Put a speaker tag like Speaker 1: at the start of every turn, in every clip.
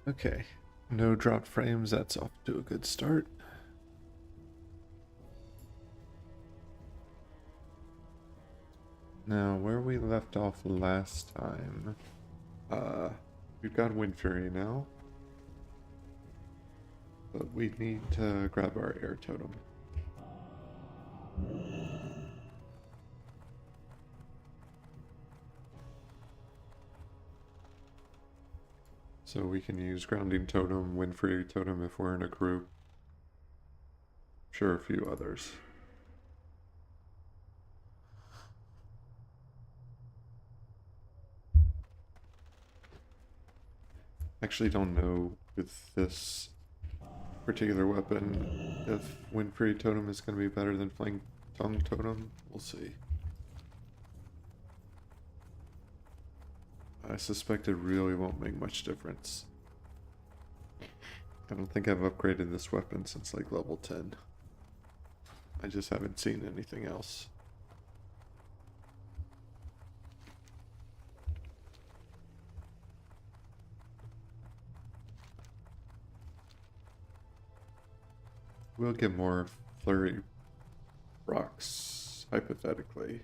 Speaker 1: Okay, no dropped frames. That's off to a good start. Now, where we left off last time, uh, we've got Wind Fury now, but we need to grab our air totem. So we can use Grounding Totem, Wind Fury Totem if we're in a group. Sure, a few others. Actually don't know with this particular weapon if Wind Fury Totem is going to be better than Flying Tongue Totem. We'll see. I suspect it really won't make much difference. I don't think I've upgraded this weapon since like level 10. I just haven't seen anything else. We'll get more flurry rocks, hypothetically.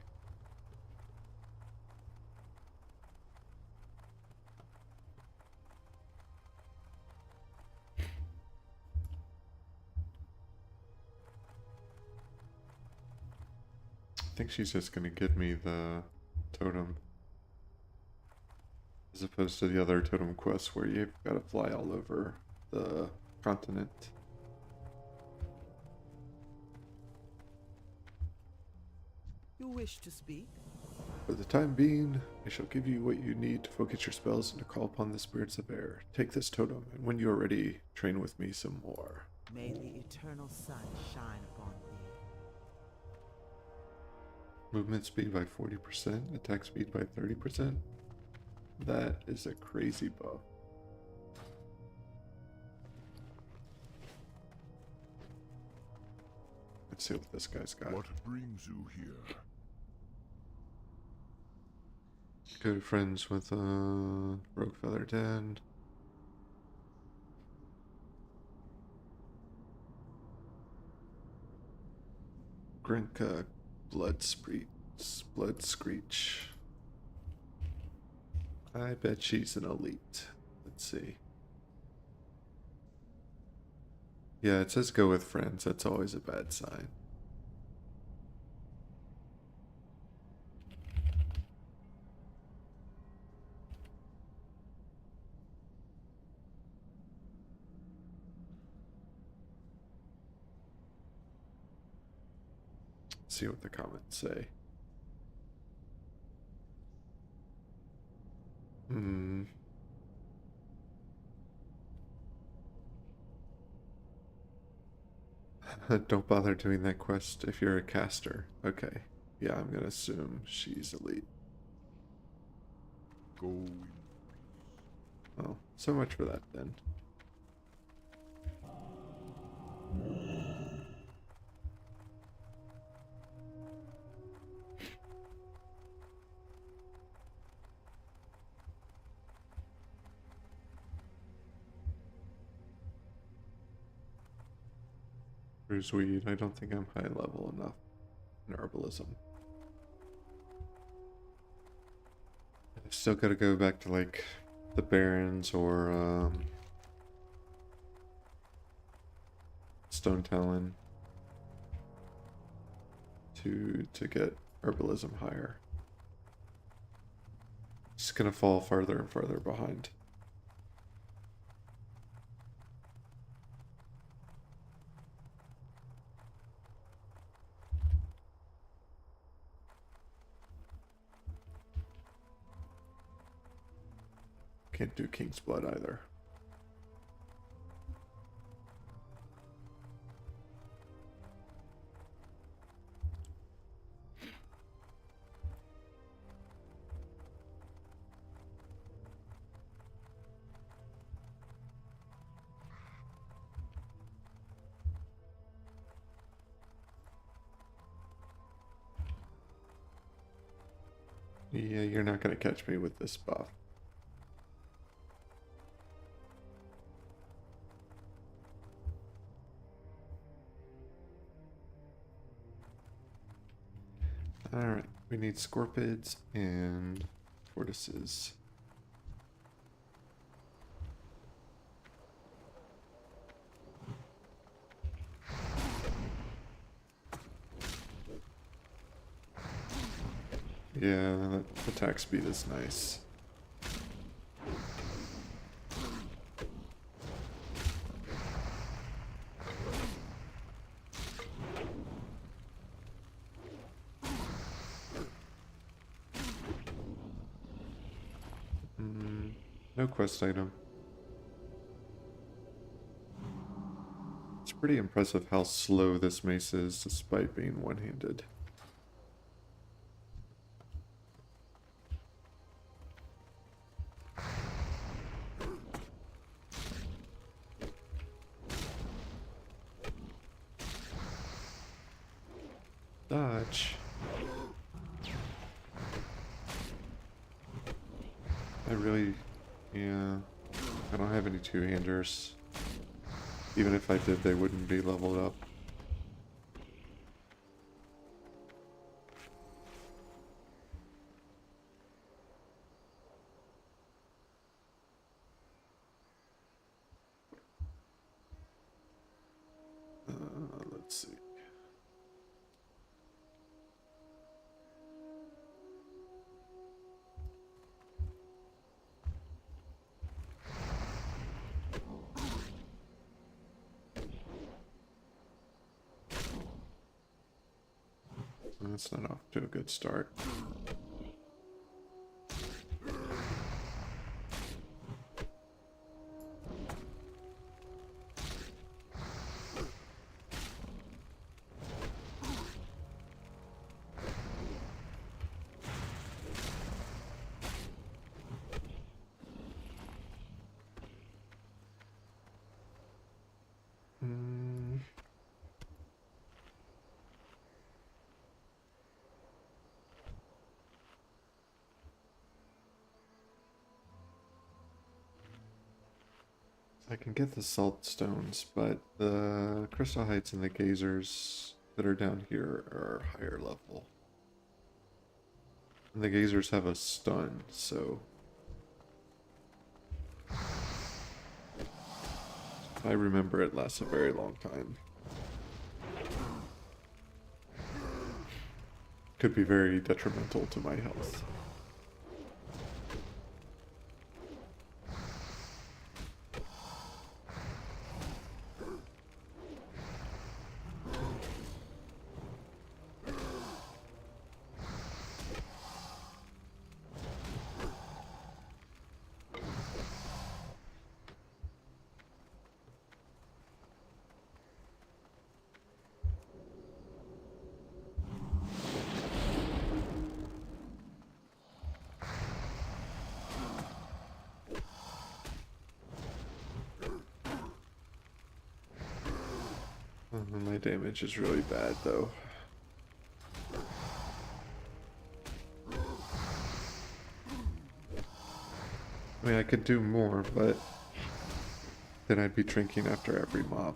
Speaker 1: I think she's just gonna give me the totem. As opposed to the other totem quests where you've got to fly all over the continent.
Speaker 2: You wish to speak?
Speaker 1: For the time being, I shall give you what you need to focus your spells and to call upon the spirits of air. Take this totem, and when you are ready, train with me some more.
Speaker 2: May the eternal sun shine upon thee.
Speaker 1: Movement speed by 40%, attack speed by 30%. That is a crazy buff. Let's see what this guy's got.
Speaker 3: What brings you here?
Speaker 1: Good friends with Rogue Feather Den. Grinka Blood Screech. I bet she's an elite. Let's see. Yeah, it says go with friends. That's always a bad sign. See what the comments say. Don't bother doing that quest if you're a caster. Okay. Yeah, I'm gonna assume she's elite.
Speaker 3: Go in.
Speaker 1: Oh, so much for that then. Bruce Weed, I don't think I'm high level enough in herbalism. I've still gotta go back to like the Barrens or Stone Talon to get herbalism higher. Just gonna fall farther and farther behind. Can't do King's Blood either. Yeah, you're not gonna catch me with this buff. Alright, we need scorpids and tortoises. Yeah, that attack speed is nice. No quest item. It's pretty impressive how slow this mace is despite being one-handed. Dodge. Yeah, I don't have any two-handers. Even if I did, they wouldn't be leveled up. Let's see. That's not off to a good start. I can get the salt stones, but the crystal heights and the gazers that are down here are higher level. And the gazers have a stun, so I remember it lasts a very long time. Could be very detrimental to my health. My damage is really bad, though. I mean, I could do more, but then I'd be drinking after every mob.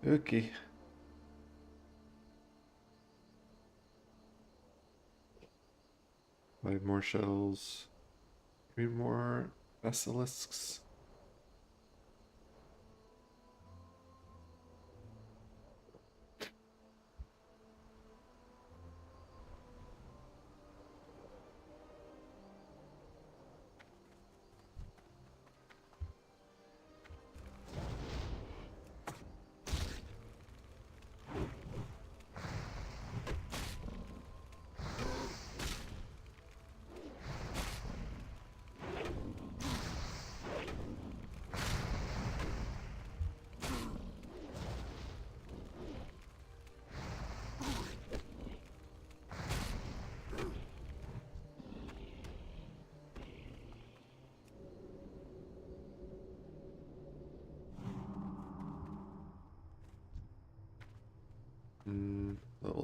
Speaker 1: Okay. Five more shells. 3 more basilisks.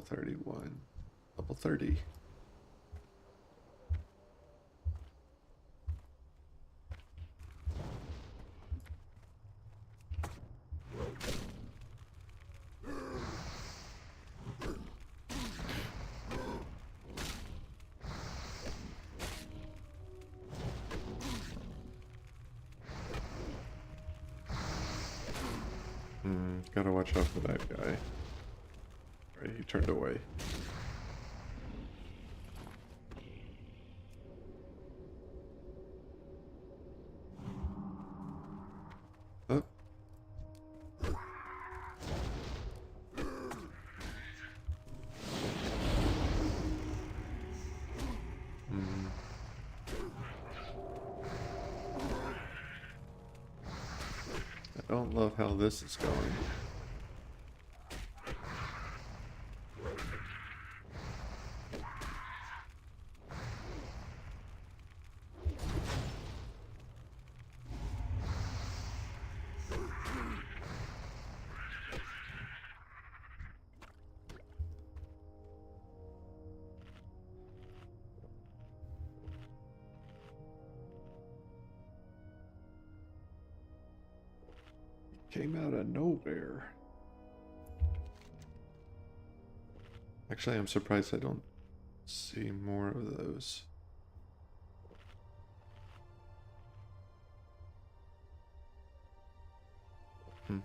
Speaker 1: 31. Level 30. Gotta watch out for that guy. Right, he turned away. Oh. I don't love how this is going. Came out of nowhere. Actually, I'm surprised I don't see more of those. How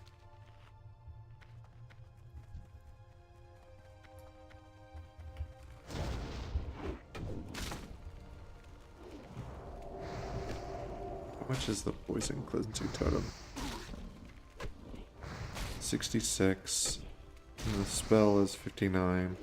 Speaker 1: much is the poison cleansing totem? 66. And the spell is 59.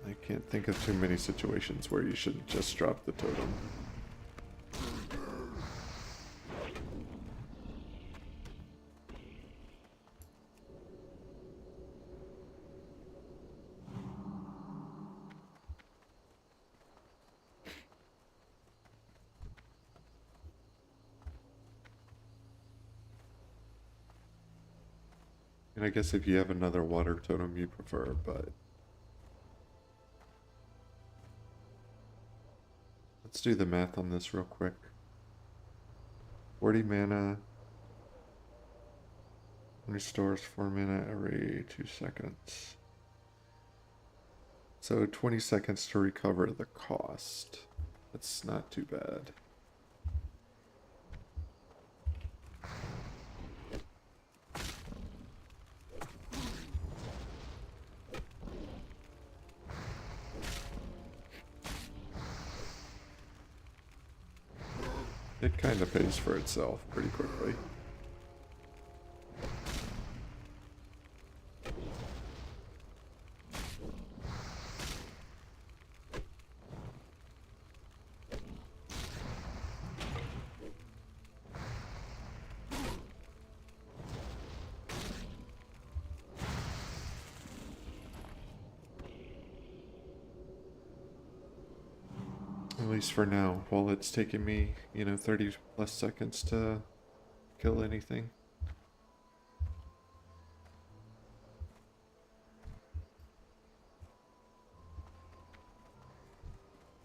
Speaker 1: I can't think of too many situations where you should just drop the totem. And I guess if you have another water totem you prefer, but let's do the math on this real quick. 40 mana restores 4 mana every 2 seconds. So 20 seconds to recover the cost. That's not too bad. It kind of pays for itself pretty quickly. At least for now, while it's taking me, 30 plus seconds to kill anything.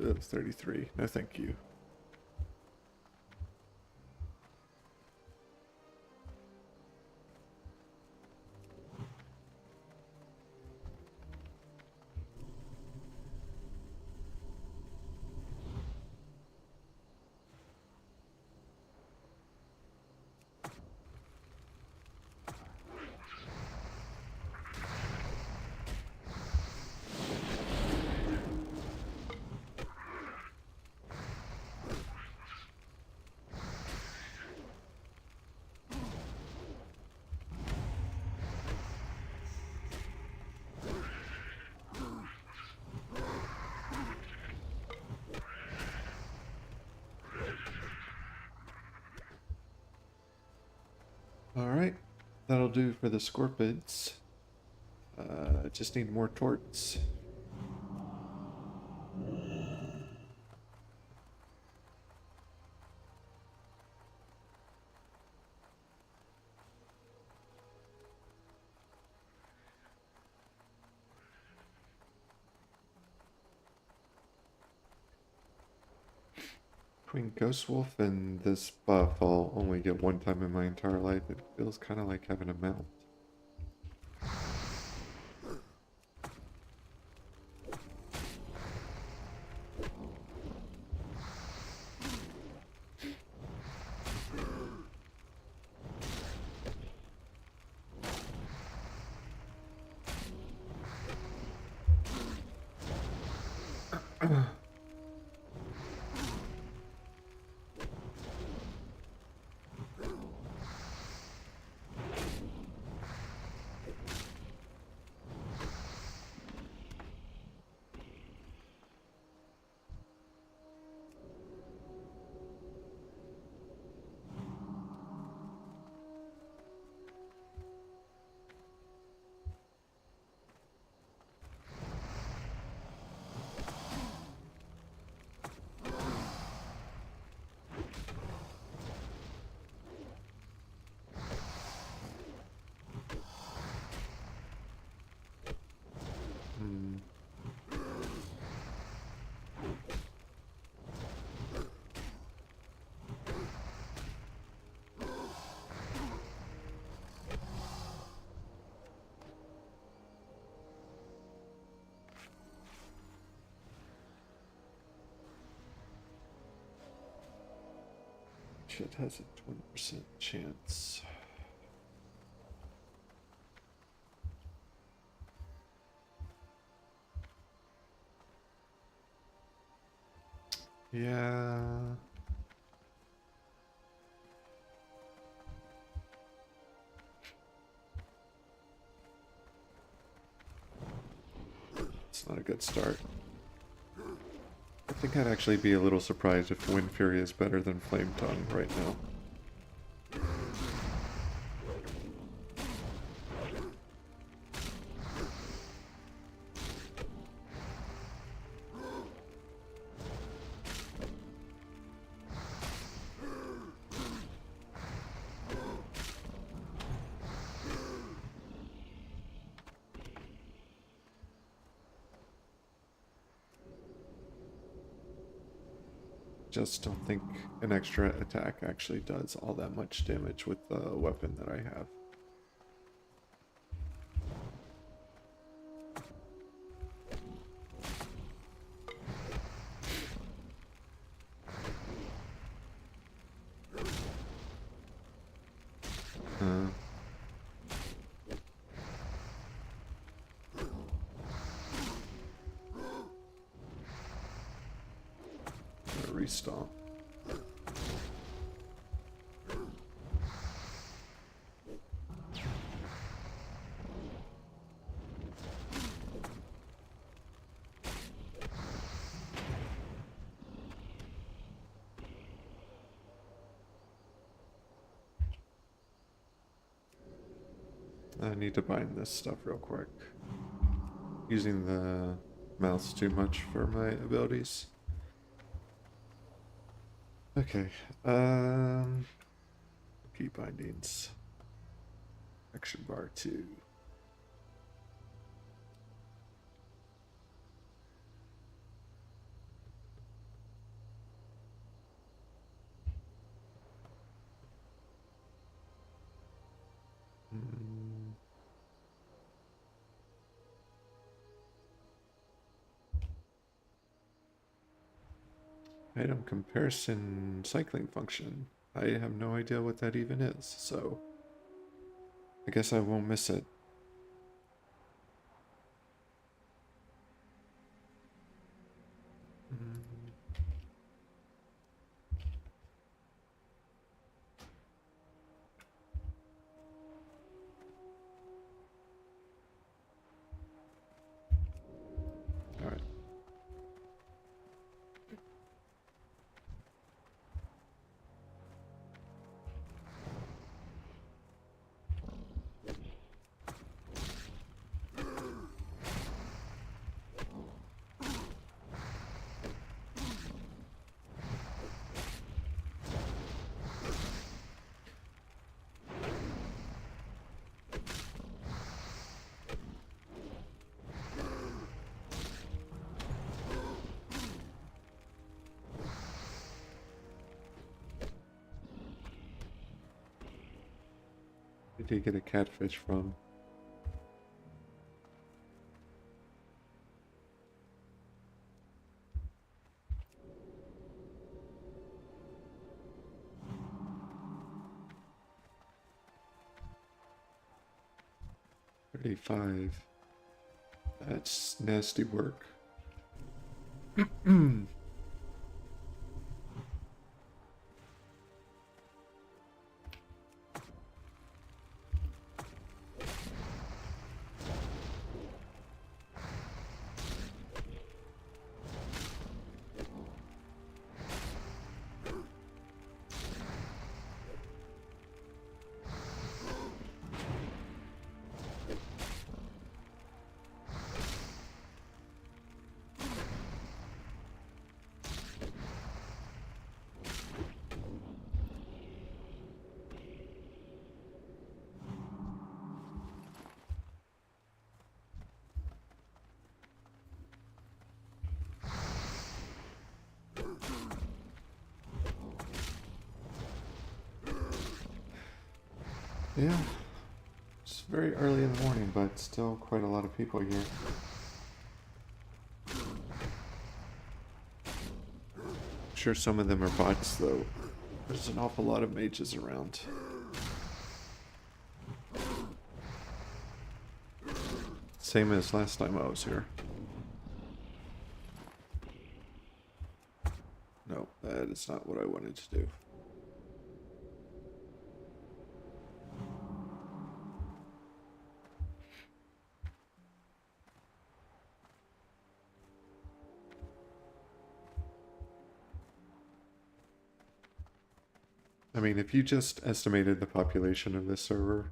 Speaker 1: Ugh, 33. No thank you. Alright, that'll do for the scorpids. Just need more torts. Between Ghost Wolf and this buff I'll only get one time in my entire life, it feels kind of like having a mount. Hmm. Shit has a 20% chance. Yeah. It's not a good start. I think I'd actually be a little surprised if Wind Fury is better than Flame Tongue right now. Just don't think an extra attack actually does all that much damage with the weapon that I have. Uh, Restomp. I need to bind this stuff real quick. Using the mouse too much for my abilities. Okay, key bindings. Action bar 2. Mm. Item comparison cycling function. I have no idea what that even is, so I guess I won't miss it. Mm. All right. Where did he get a catfish from? $35. That's nasty work. Yeah, it's very early in the morning, but still quite a lot of people here. I'm sure some of them are bots, though. There's an awful lot of mages around. Same as last time I was here. No, that is not what I wanted to do. I mean, if you just estimated the population of this server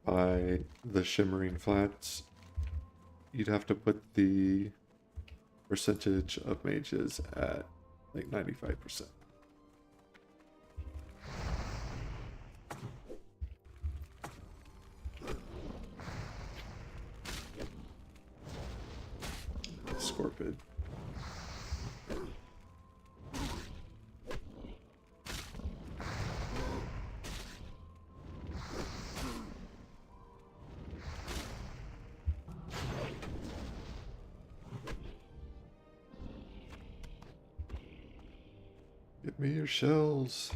Speaker 1: by the shimmering flats, you'd have to put the percentage of mages at like 95%. Scorpid. Give me your shells.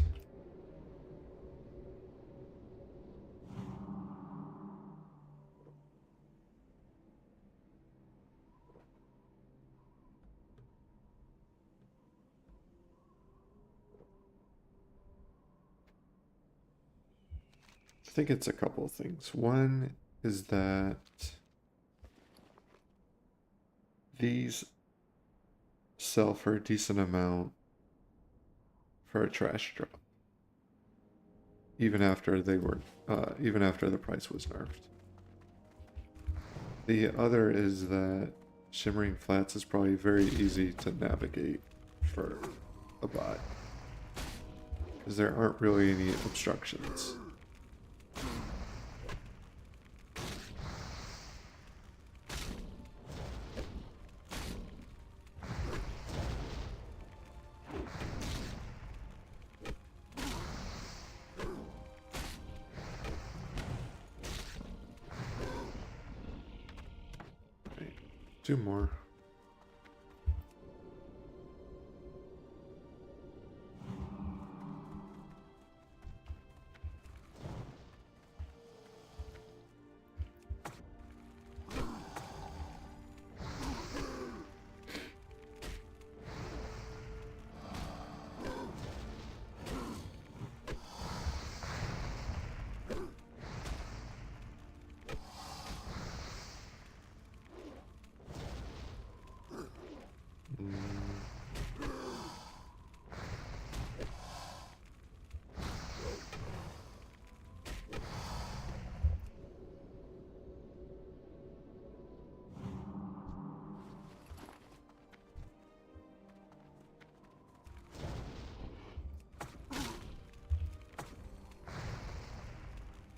Speaker 1: I think it's a couple of things. One is that these sell for a decent amount for a trash drop, even after they were, even after the price was nerfed. The other is that Shimmering Flats is probably very easy to navigate for a bot, because there aren't really any obstructions. Two more.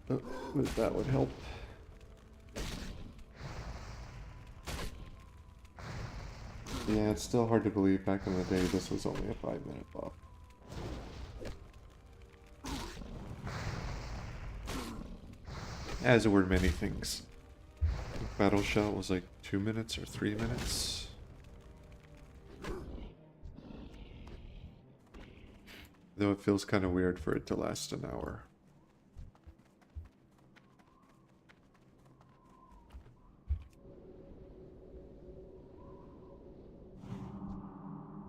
Speaker 1: Oh, that would help. Yeah, it's still hard to believe back in the day this was only a 5-minute buff. As were many things. Battle shot was like 2 minutes or 3 minutes. Though it feels kind of weird for it to last an hour.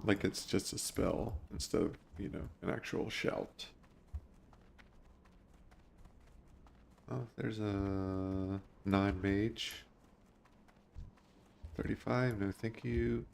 Speaker 1: Like it's just a spell instead of, you know, an actual shout. Oh, there's a non-mage. 35, no thank you.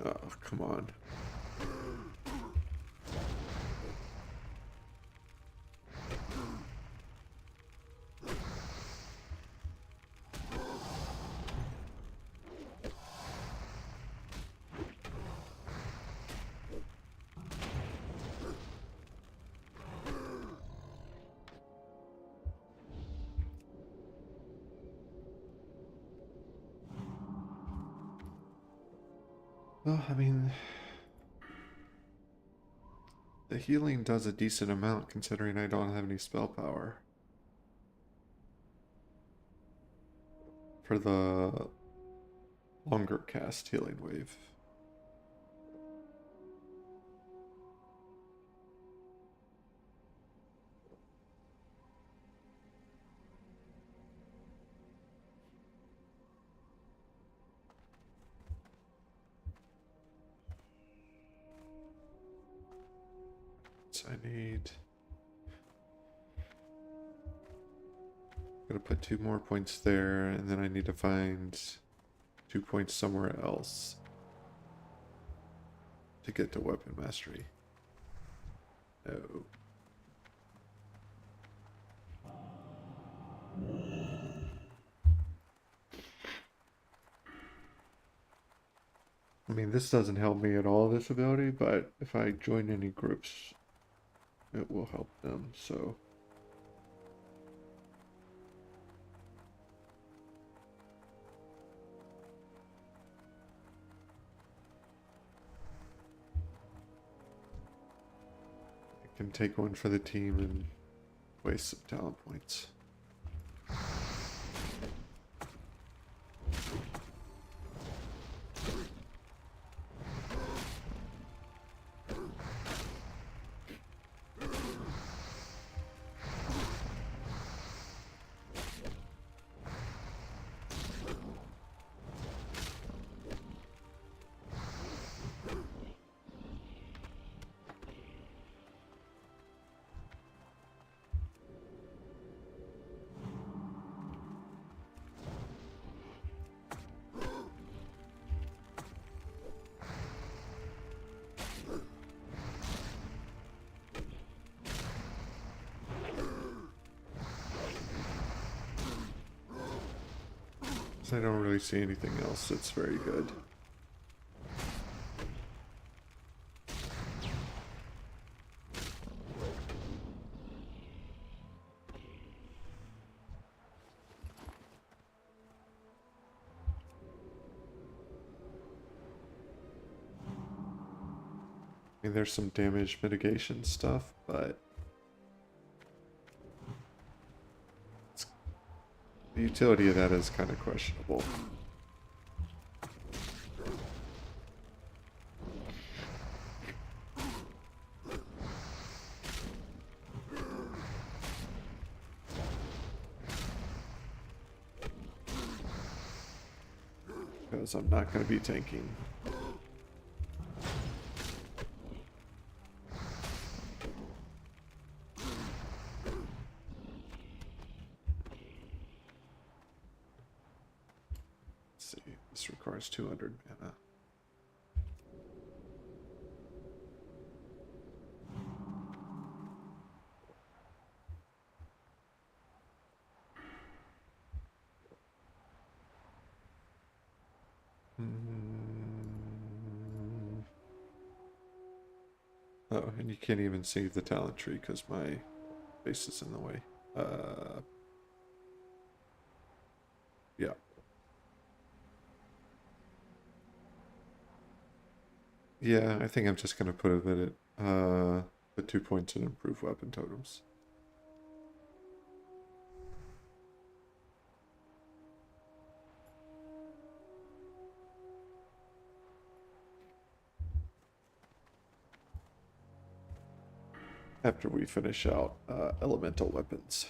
Speaker 1: Oh, come on. Well, I mean, the healing does a decent amount considering I don't have any spell power. For the longer cast healing wave. So I need... Gotta put 2 more points there, and then I need to find 2 points somewhere else to get to weapon mastery. No. I mean, this doesn't help me at all, this ability, but if I join any groups, it will help them, so... I can take one for the team and waste some talent points. I don't really see anything else that's very good. I mean, there's some damage mitigation stuff, but the utility of that is kind of questionable. Because I'm not going to be tanking. This requires 200 mana. Oh, and you can't even see the talent tree because my face is in the way. Yeah. Yeah, I think I'm just gonna put it at the 2 points and improve weapon totems. After we finish out elemental weapons.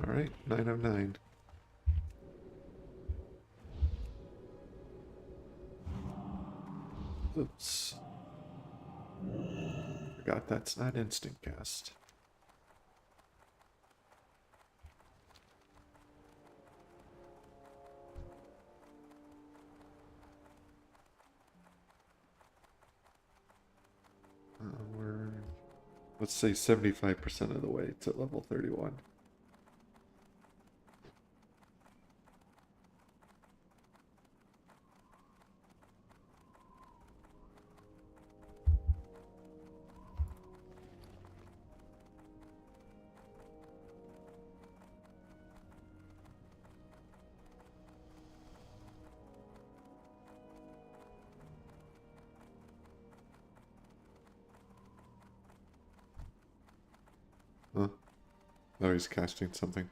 Speaker 1: All right, 9 of 9. Oops. Forgot that's not instant cast. We're, let's say 75% of the way to level 31. Huh? Oh, he's casting something.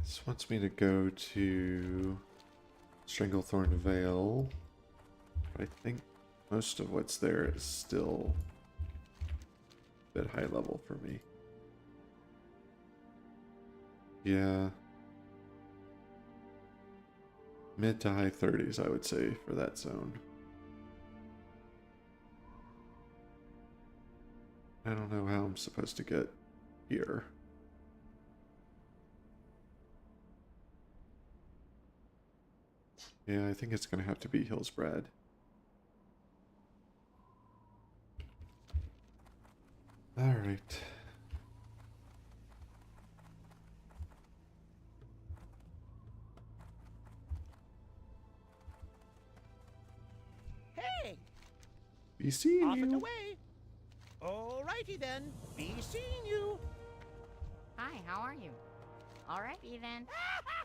Speaker 1: This wants me to go to Stranglethorn Vale. But I think most of what's there is still a bit high level for me. Yeah. Mid to high 30s, I would say, for that zone. I don't know how I'm supposed to get here. Yeah, I think it's going to have to be Hillsbrad. All right.
Speaker 4: Hey,
Speaker 1: Be seeing
Speaker 4: off and
Speaker 1: you.
Speaker 4: away. Alrighty then, be seeing you.
Speaker 5: Hi, how are you? Alrighty then.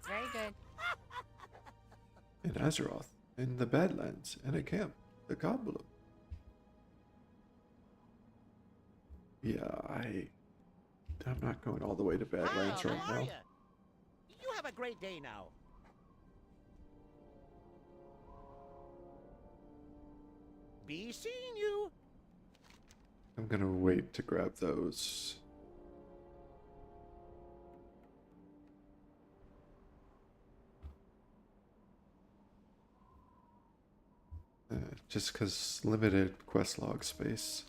Speaker 5: Very good.
Speaker 1: In Azeroth, in the Badlands, in a camp, the Goblin. Yeah, I'm not going all the way to Badlands
Speaker 4: Hi,
Speaker 1: right
Speaker 4: how are
Speaker 1: now.
Speaker 4: ya? You have a great day now. Be seeing you.
Speaker 1: I'm gonna wait to grab those. Just because limited quest log space.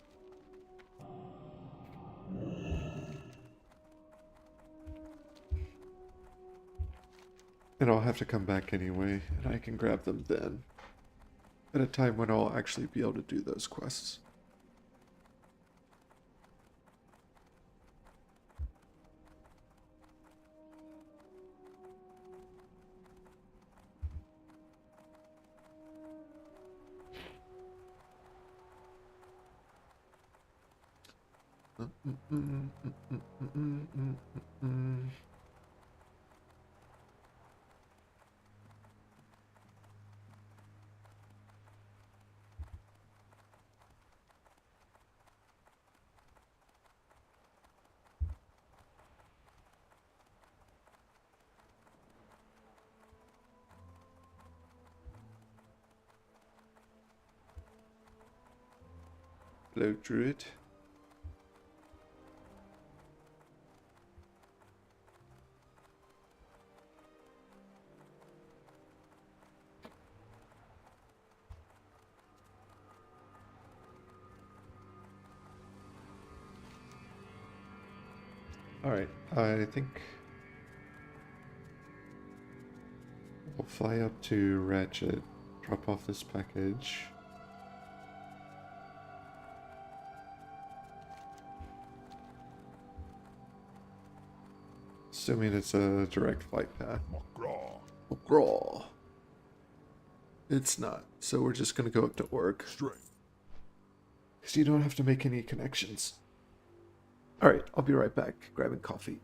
Speaker 1: And I'll have to come back anyway, and I can grab them then. At a time when I'll actually be able to do those quests. Hello, Druid. Alright, I think we'll fly up to Ratchet, drop off this package. Assuming it's a direct flight path.
Speaker 3: Magraw.
Speaker 1: McGraw. It's not, so we're just gonna go up to Org.
Speaker 3: Strength.
Speaker 1: Because you don't have to make any connections. Alright, I'll be right back, grabbing coffee.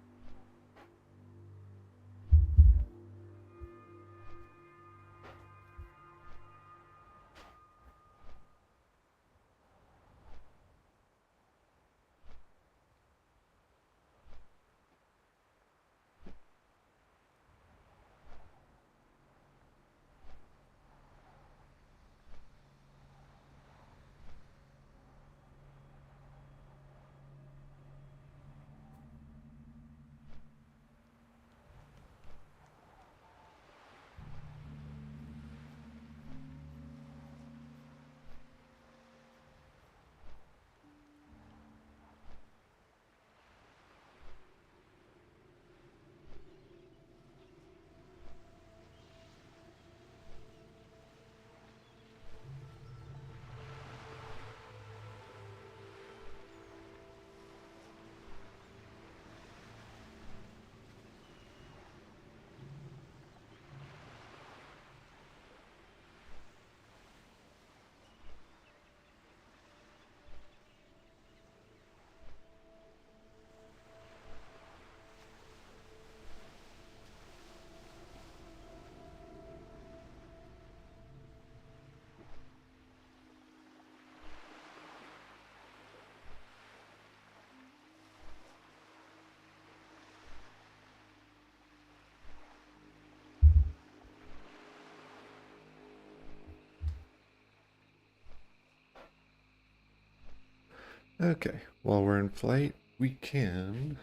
Speaker 1: Okay, while we're in flight, we can,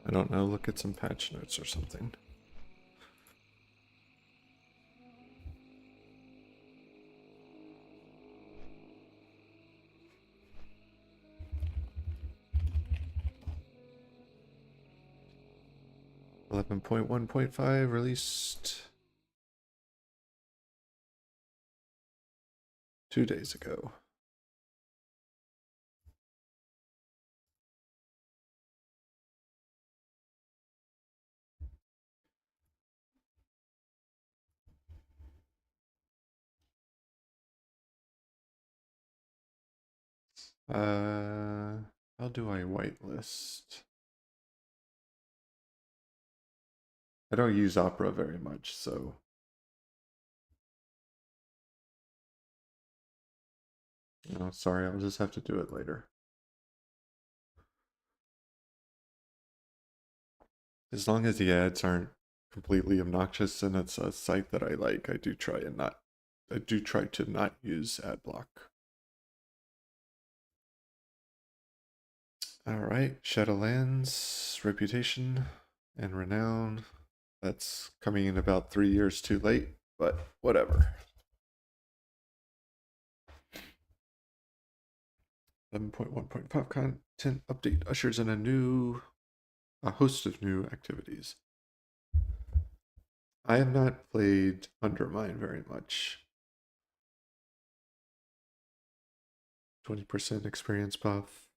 Speaker 1: I don't know, look at some patch notes or something. .1.5 released 2 days ago. How do I whitelist? I don't use Opera very much, so. No, sorry, I'll just have to do it later. As long as the ads aren't completely obnoxious and it's a site that I like, I do try to not use ad block. Alright, Shadowlands, reputation and renown. That's coming in about 3 years too late, but whatever. 11.1.5 content update ushers in a host of new activities. I have not played Undermine very much. 20% experience buff.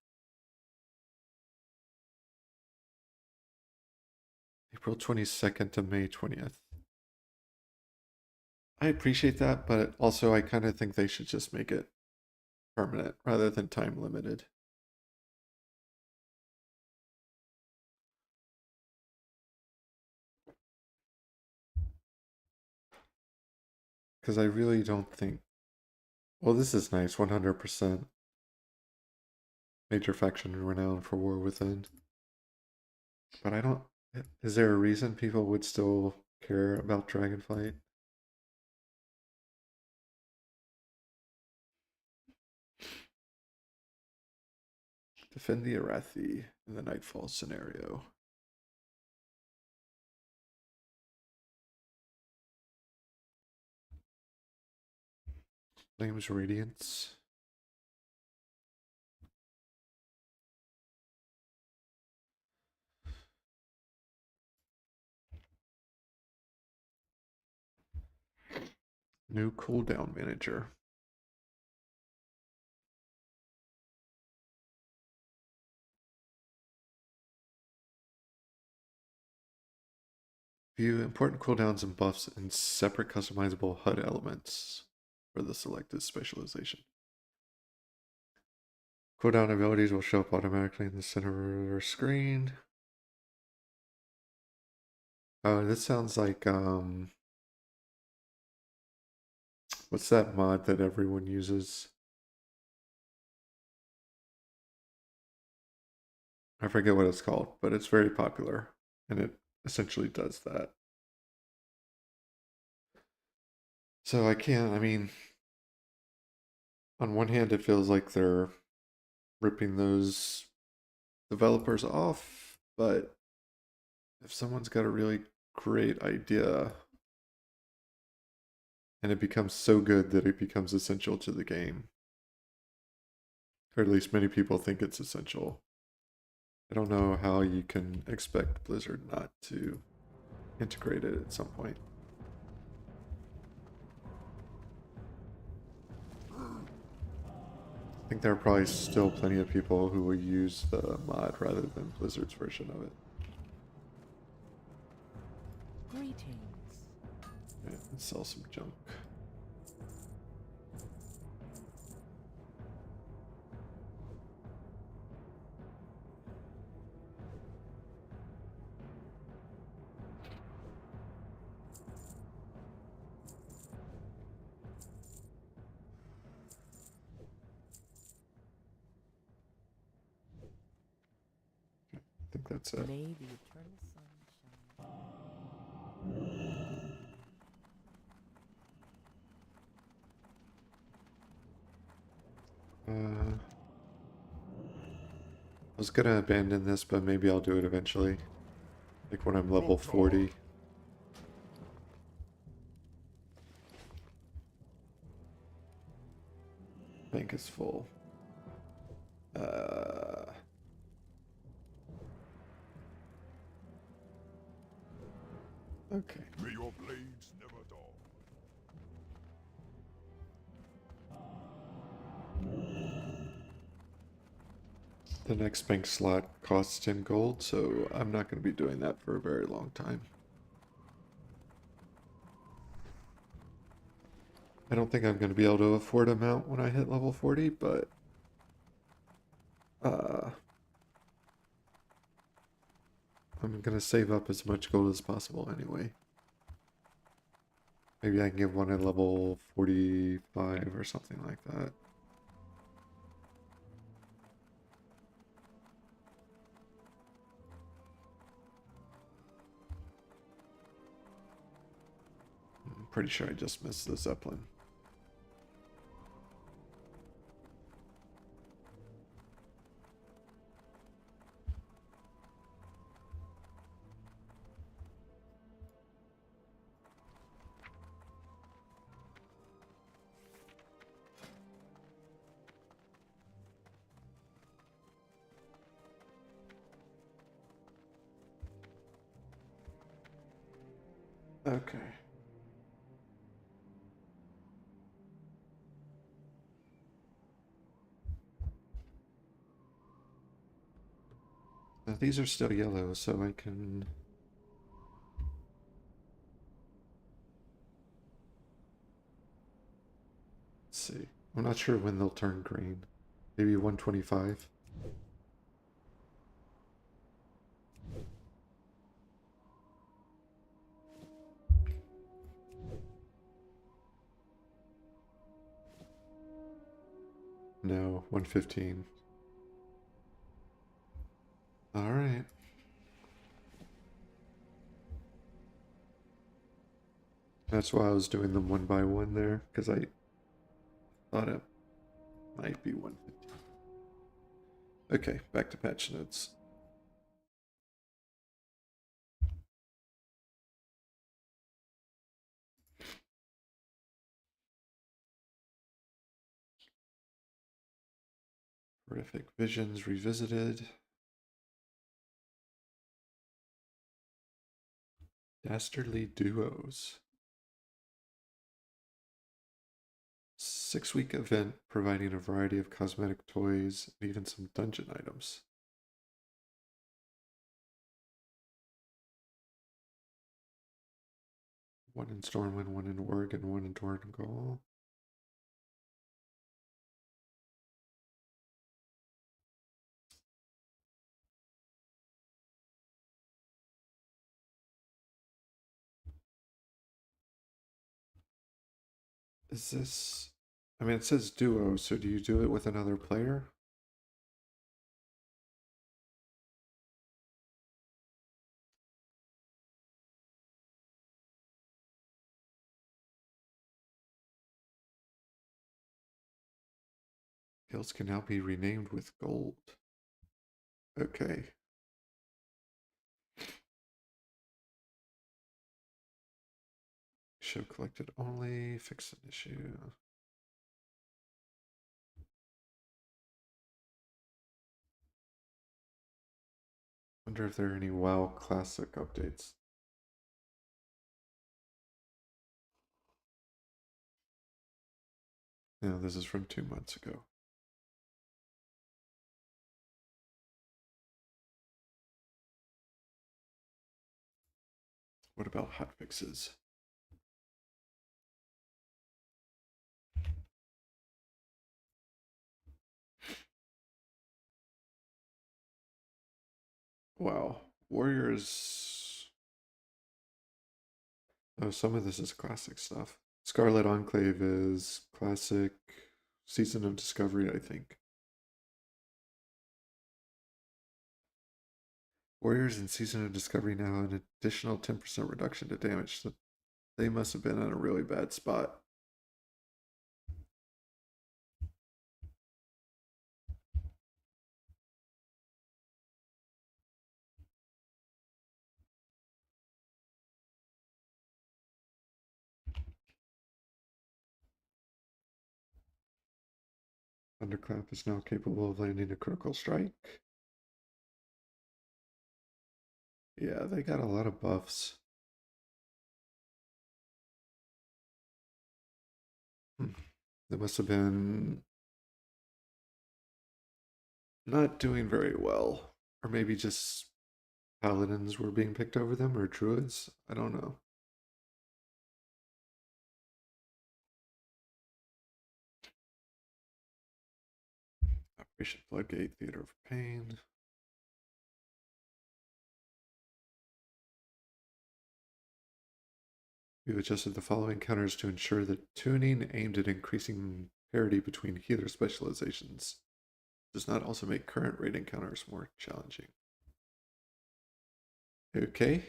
Speaker 1: April 22nd to May 20th. I appreciate that, but also I kind of think they should just make it permanent rather than time limited. Because I really don't think. Well, this is nice, 100%. Major faction renown for War Within. But I don't. Is there a reason people would still care about Dragonflight? Defend the Arathi in the Nightfall scenario. Flames Radiance. New cooldown manager. View important cooldowns and buffs in separate customizable HUD elements for the selected specialization. Cooldown abilities will show up automatically in the center of your screen. Oh, this sounds like what's that mod that everyone uses? I forget what it's called, but it's very popular and it essentially does that. So I mean, on one hand, it feels like they're ripping those developers off, but if someone's got a really great idea and it becomes so good that it becomes essential to the game, or at least many people think it's essential, I don't know how you can expect Blizzard not to integrate it at some point. I think there are probably still plenty of people who will use the mod rather than Blizzard's version of it.
Speaker 2: Greetings.
Speaker 1: Yeah, and sell some junk. I think that's it.
Speaker 2: May the eternal sun shine.
Speaker 1: I was gonna abandon this, but maybe I'll do it eventually. Like when I'm level 40. Bank is full. Okay.
Speaker 3: May your blades never dull.
Speaker 1: The next bank slot costs 10 gold, so I'm not going to be doing that for a very long time. I don't think I'm going to be able to afford a mount when I hit level 40, but I'm going to save up as much gold as possible anyway. Maybe I can get one at level 45 or something like that. I'm pretty sure I just missed the Zeppelin. Okay. Now these are still yellow, so I can... Let's see. I'm not sure when they'll turn green. Maybe 125? No, 115. Alright. That's why I was doing them one by one there, because I thought it might be 115. Okay, back to patch notes. Horrific Visions Revisited. Dastardly Duos. 6-week event providing a variety of cosmetic toys and even some dungeon items. One in Stormwind, one in Oregon, one in Torngal. Is this... I mean, it says duo, so do you do it with another player? Guilds can now be renamed with gold. Okay. Show collected only. Fix an issue. Wonder if there are any WoW Classic updates. No, this is from 2 months ago. What about hotfixes? Wow. Warriors. Oh, some of this is classic stuff. Scarlet Enclave is classic. Season of Discovery, I think. Warriors in Season of Discovery now have an additional 10% reduction to damage. So they must have been in a really bad spot. Thunderclap is now capable of landing a critical strike. Yeah, they got a lot of buffs. They must have been not doing very well. Or maybe just paladins were being picked over them, or druids. I don't know. Operation Floodgate, Theater of Pain. We've adjusted the following counters to ensure that tuning aimed at increasing parity between healer specializations does not also make current rating counters more challenging. Okay.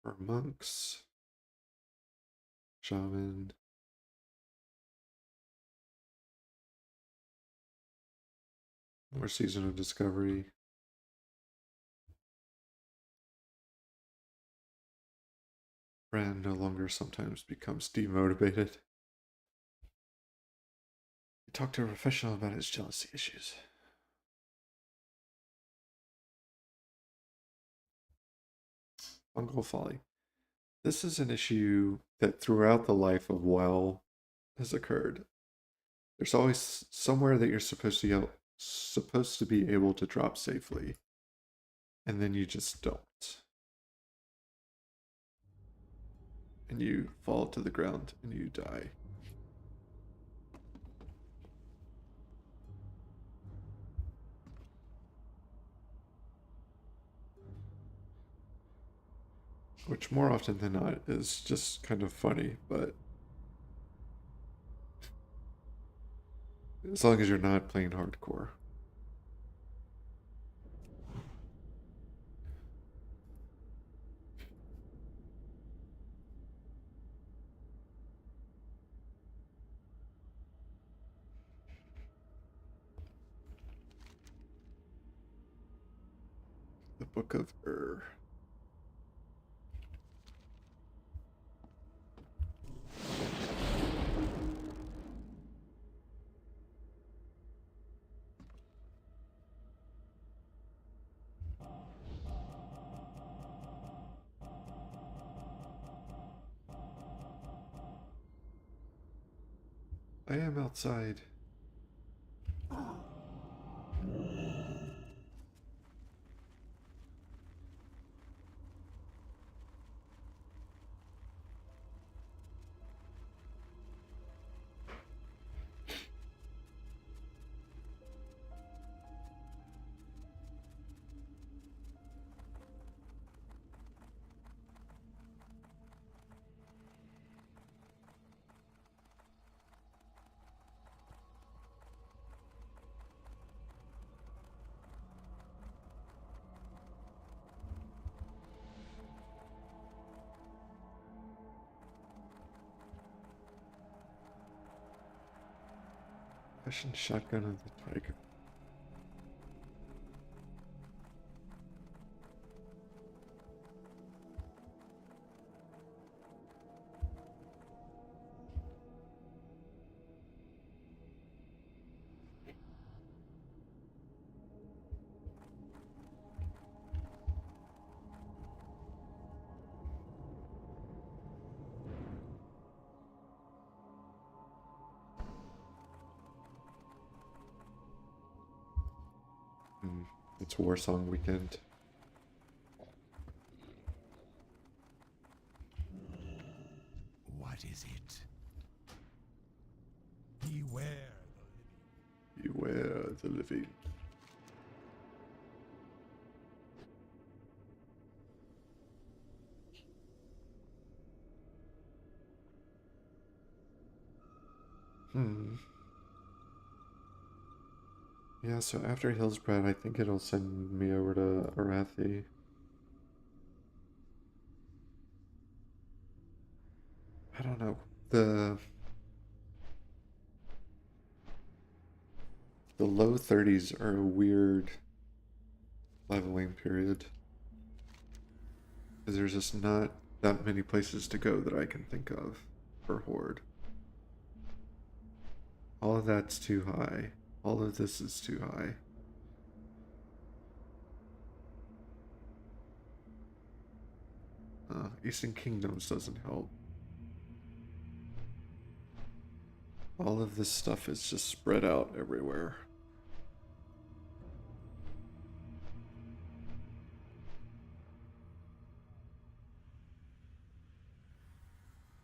Speaker 1: For monks, shaman, more Season of Discovery. Ren no longer sometimes becomes demotivated. He talked to a professional about his jealousy issues. Fungal folly. This is an issue that throughout the life of WoW has occurred. There's always somewhere that you're supposed to be able to drop safely, and then you just don't. And you fall to the ground and you die. Which more often than not is just kind of funny, but as long as you're not playing hardcore. Book of I am outside. Fashion shotgun of the tiger. It's War Song weekend.
Speaker 3: What is it? Beware the living.
Speaker 1: Beware the living. Yeah, so after Hillsbrad, I think it'll send me over to Arathi. I don't know. The low 30s are a weird leveling period. Because there's just not that many places to go that I can think of for Horde. All of that's too high. All of this is too high. Eastern Kingdoms doesn't help. All of this stuff is just spread out everywhere.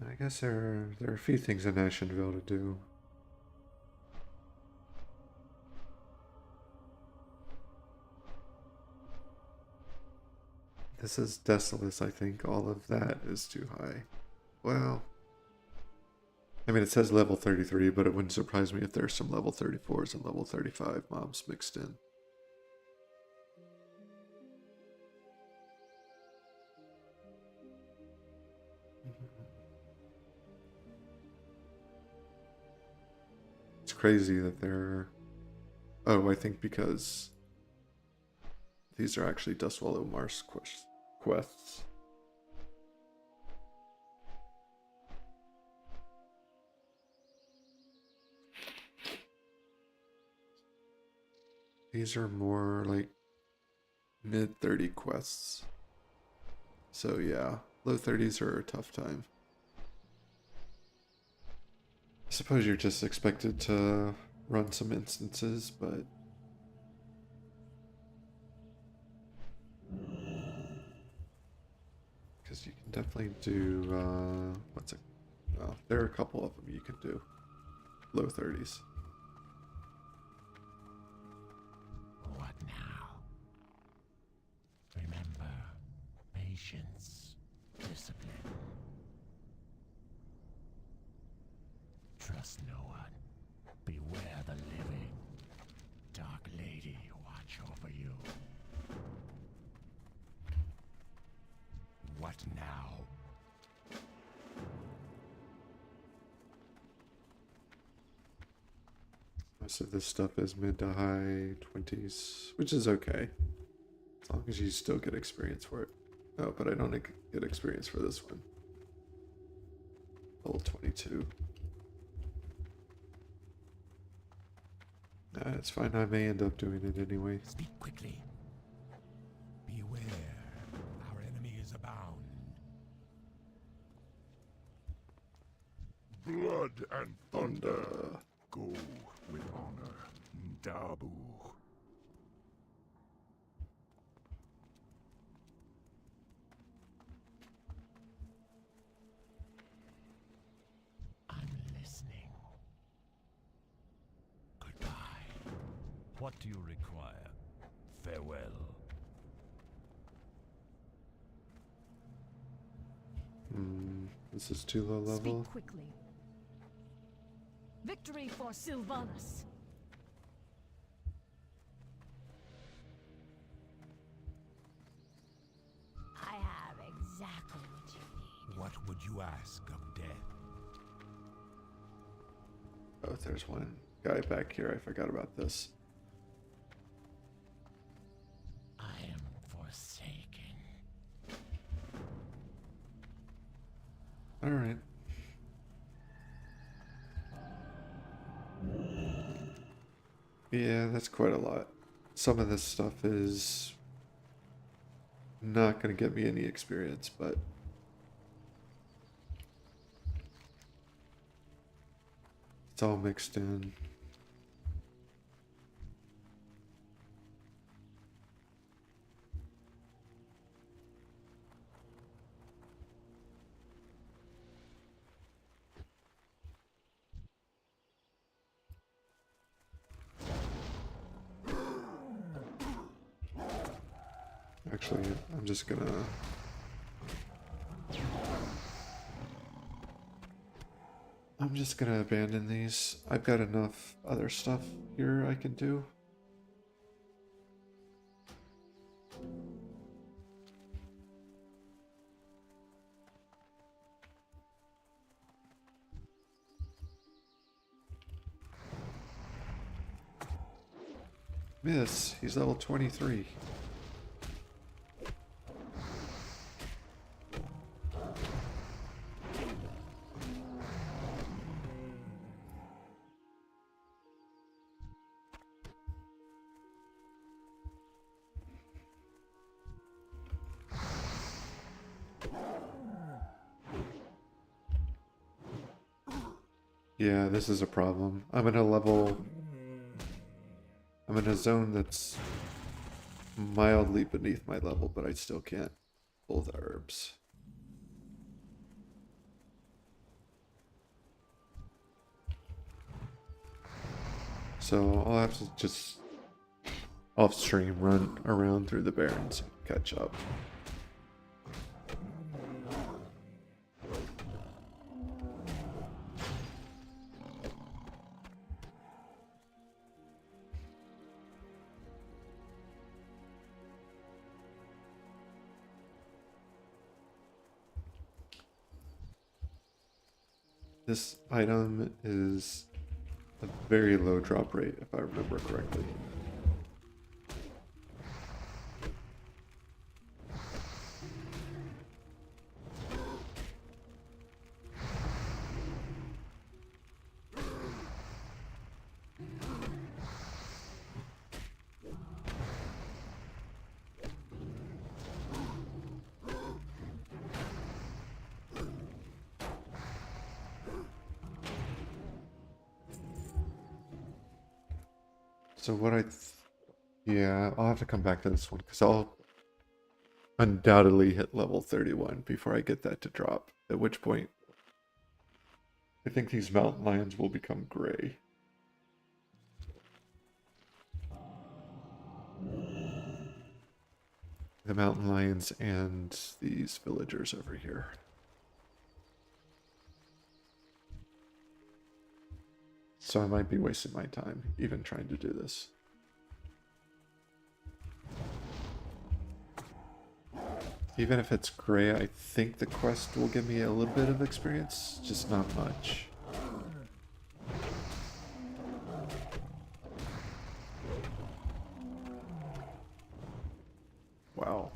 Speaker 1: I guess there are a few things in Ashenville to do. This is Desolus, I think. All of that is too high. Well, I mean, it says level 33, but it wouldn't surprise me if there's some level 34s and level 35 mobs mixed in. It's crazy that there. Oh, I think because these are actually Dustwallow Mars quests. These are more like mid 30 quests. So yeah, low 30s are a tough time. I suppose you're just expected to run some instances, but because you can definitely do what's it? Well, there are a couple of them you can do. Low 30s.
Speaker 3: What now? Remember, patience, discipline. Trust no one. Beware the living. Dark Lady, watch over you. What now?
Speaker 1: Most of this stuff is mid to high 20s, which is okay. As long as you still get experience for it. No, but I don't get experience for this one. Level 22. Nah, it's fine. I may end up doing it anyway.
Speaker 3: Speak quickly. Beware, our enemies abound.
Speaker 6: Blood and thunder.
Speaker 3: Go with honor, Dabu. I'm listening. Goodbye.
Speaker 7: What do you require? Farewell.
Speaker 1: This is too low level.
Speaker 8: Speak quickly. Victory for Sylvanas.
Speaker 5: I have exactly what you need.
Speaker 3: What would you ask of death?
Speaker 1: Oh, there's one guy back here. I forgot about this.
Speaker 3: I am forsaken.
Speaker 1: Alright. Yeah, that's quite a lot. Some of this stuff is not going to get me any experience, but it's all mixed in. Actually, I'm just gonna... abandon these. I've got enough other stuff here I can do. Miss, he's level 23. Yeah, this is a problem. I'm in a zone that's mildly beneath my level, but I still can't pull the herbs. So I'll have to just off stream run around through the barrens and catch up. This item is a very low drop rate, if I remember correctly. So what yeah, I'll have to come back to this one because I'll undoubtedly hit level 31 before I get that to drop, at which point I think these mountain lions will become gray. The mountain lions and these villagers over here. So I might be wasting my time even trying to do this. Even if it's gray, I think the quest will give me a little bit of experience, just not much. Wow.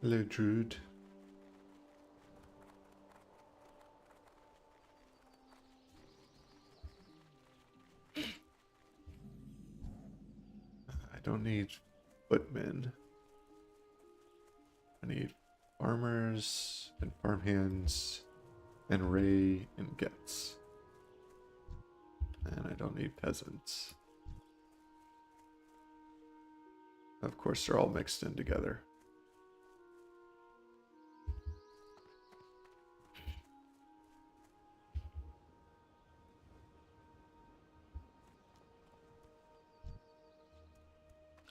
Speaker 1: Hello, Druid. I don't need footmen. I need farmers and farmhands and Ray and Gets. And I don't need peasants. Of course, they're all mixed in together.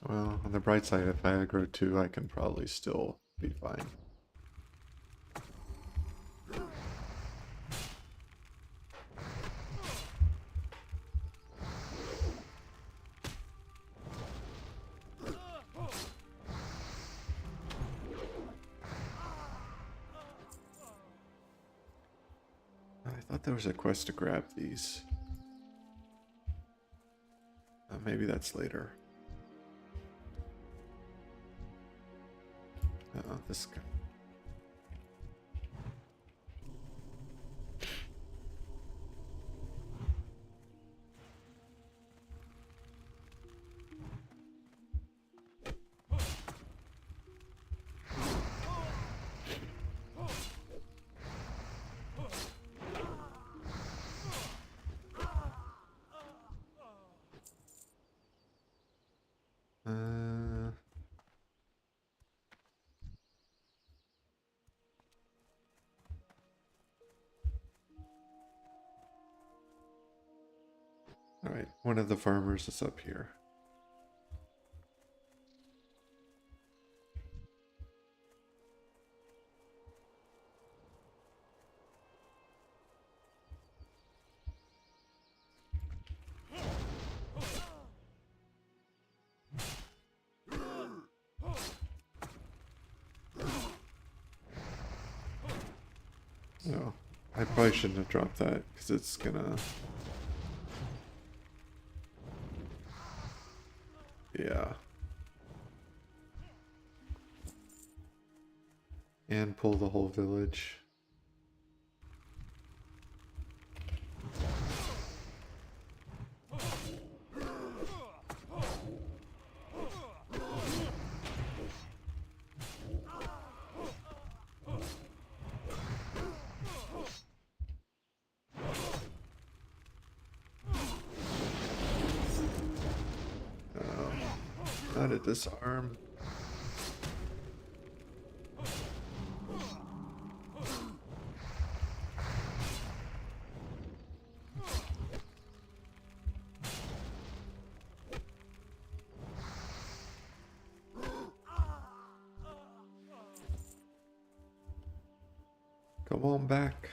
Speaker 1: Well, on the bright side, if I aggro 2, I can probably still be fine. I thought there was a quest to grab these. Maybe that's later. This guy. Alright, one of the farmers is up here. No, I probably shouldn't have dropped that because it's gonna... Yeah. And pull the whole village. Not a disarm. Come on back.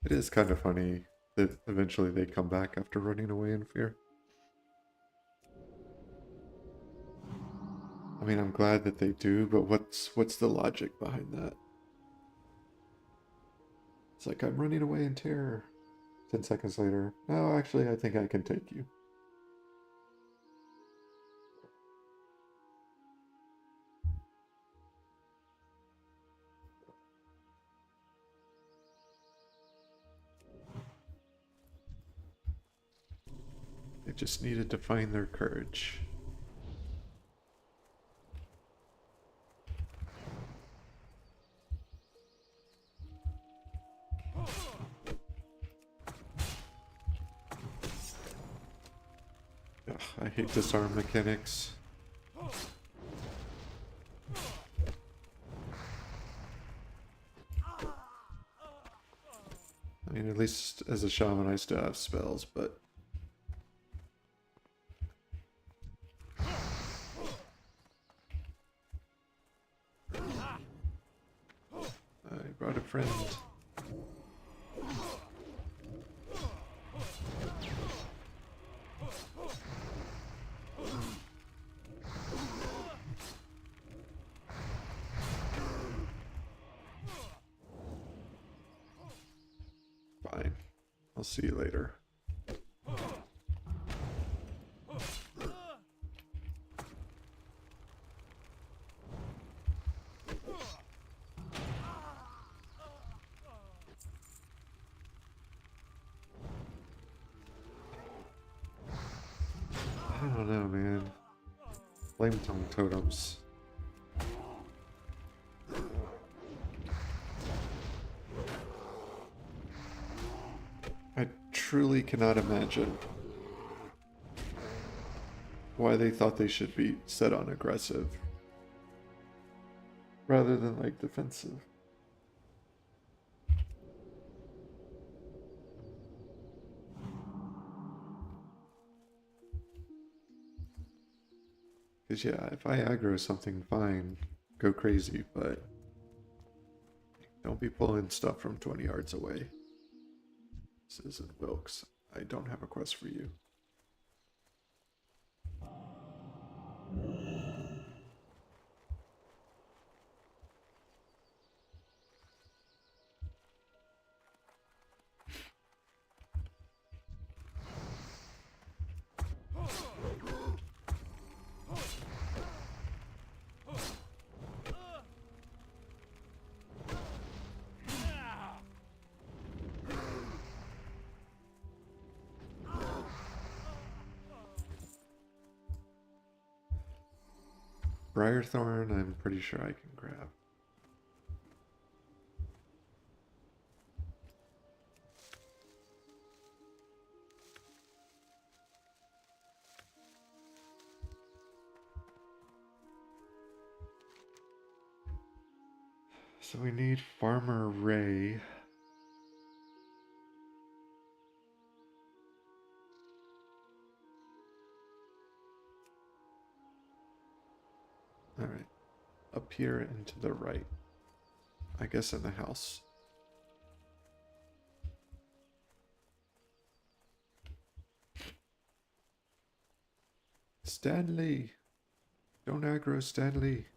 Speaker 1: It is kind of funny that eventually they come back after running away in fear. I mean, I'm glad that they do, but what's the logic behind that? It's like, I'm running away in terror. 10 seconds later, no, actually, I think I can take you. They just needed to find their courage. Ugh, I hate disarm mechanics. I mean, at least as a shaman I still have spells, but... brought a friend. Fine. I'll see you later. I don't know, man. Flame tongue totems. I truly cannot imagine why they thought they should be set on aggressive rather than like defensive. Because yeah, if I aggro something, fine, go crazy, but don't be pulling stuff from 20 yards away. This isn't Wilkes. I don't have a quest for you. Briarthorn, I'm pretty sure I can grab. So we need Farmer Ray. All right. Up here and to the right. I guess in the house. Stanley! Don't aggro Stanley.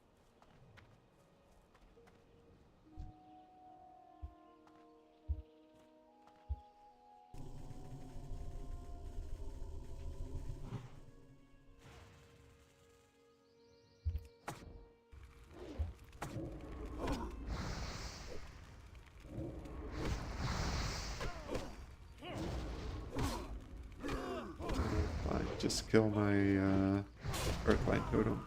Speaker 1: Fine, just kill my Earthbind totem.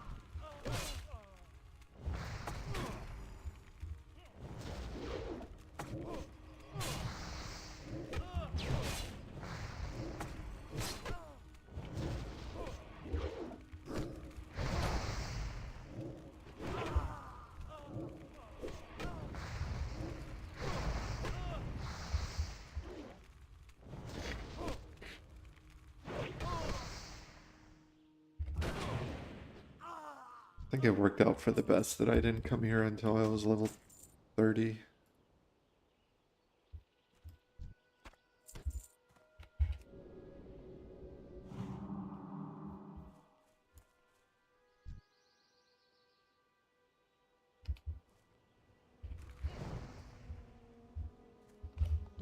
Speaker 1: I think it worked out for the best that I didn't come here until I was level 30.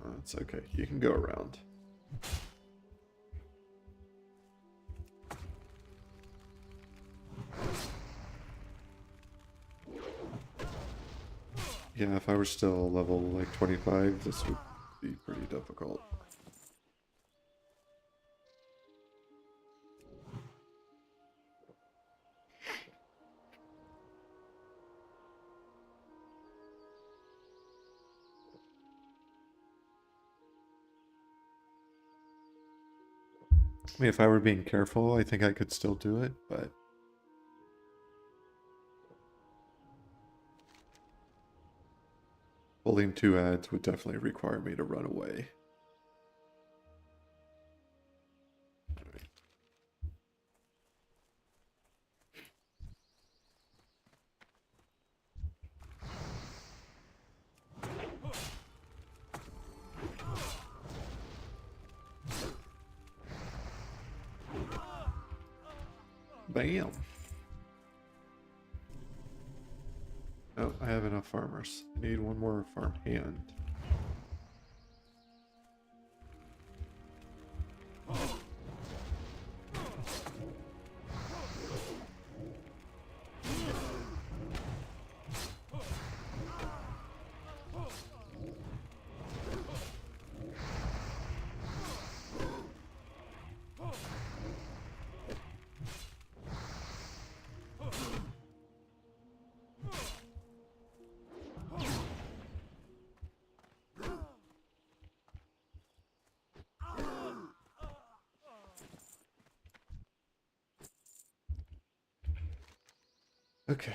Speaker 1: Oh, it's okay. You can go around. Yeah, if I were still level like 25, this would be pretty difficult. I mean, if I were being careful, I think I could still do it, but pulling 2 ads would definitely require me to run away. Bam. Oh, I have enough farmers. I need one more farm hand. Okay.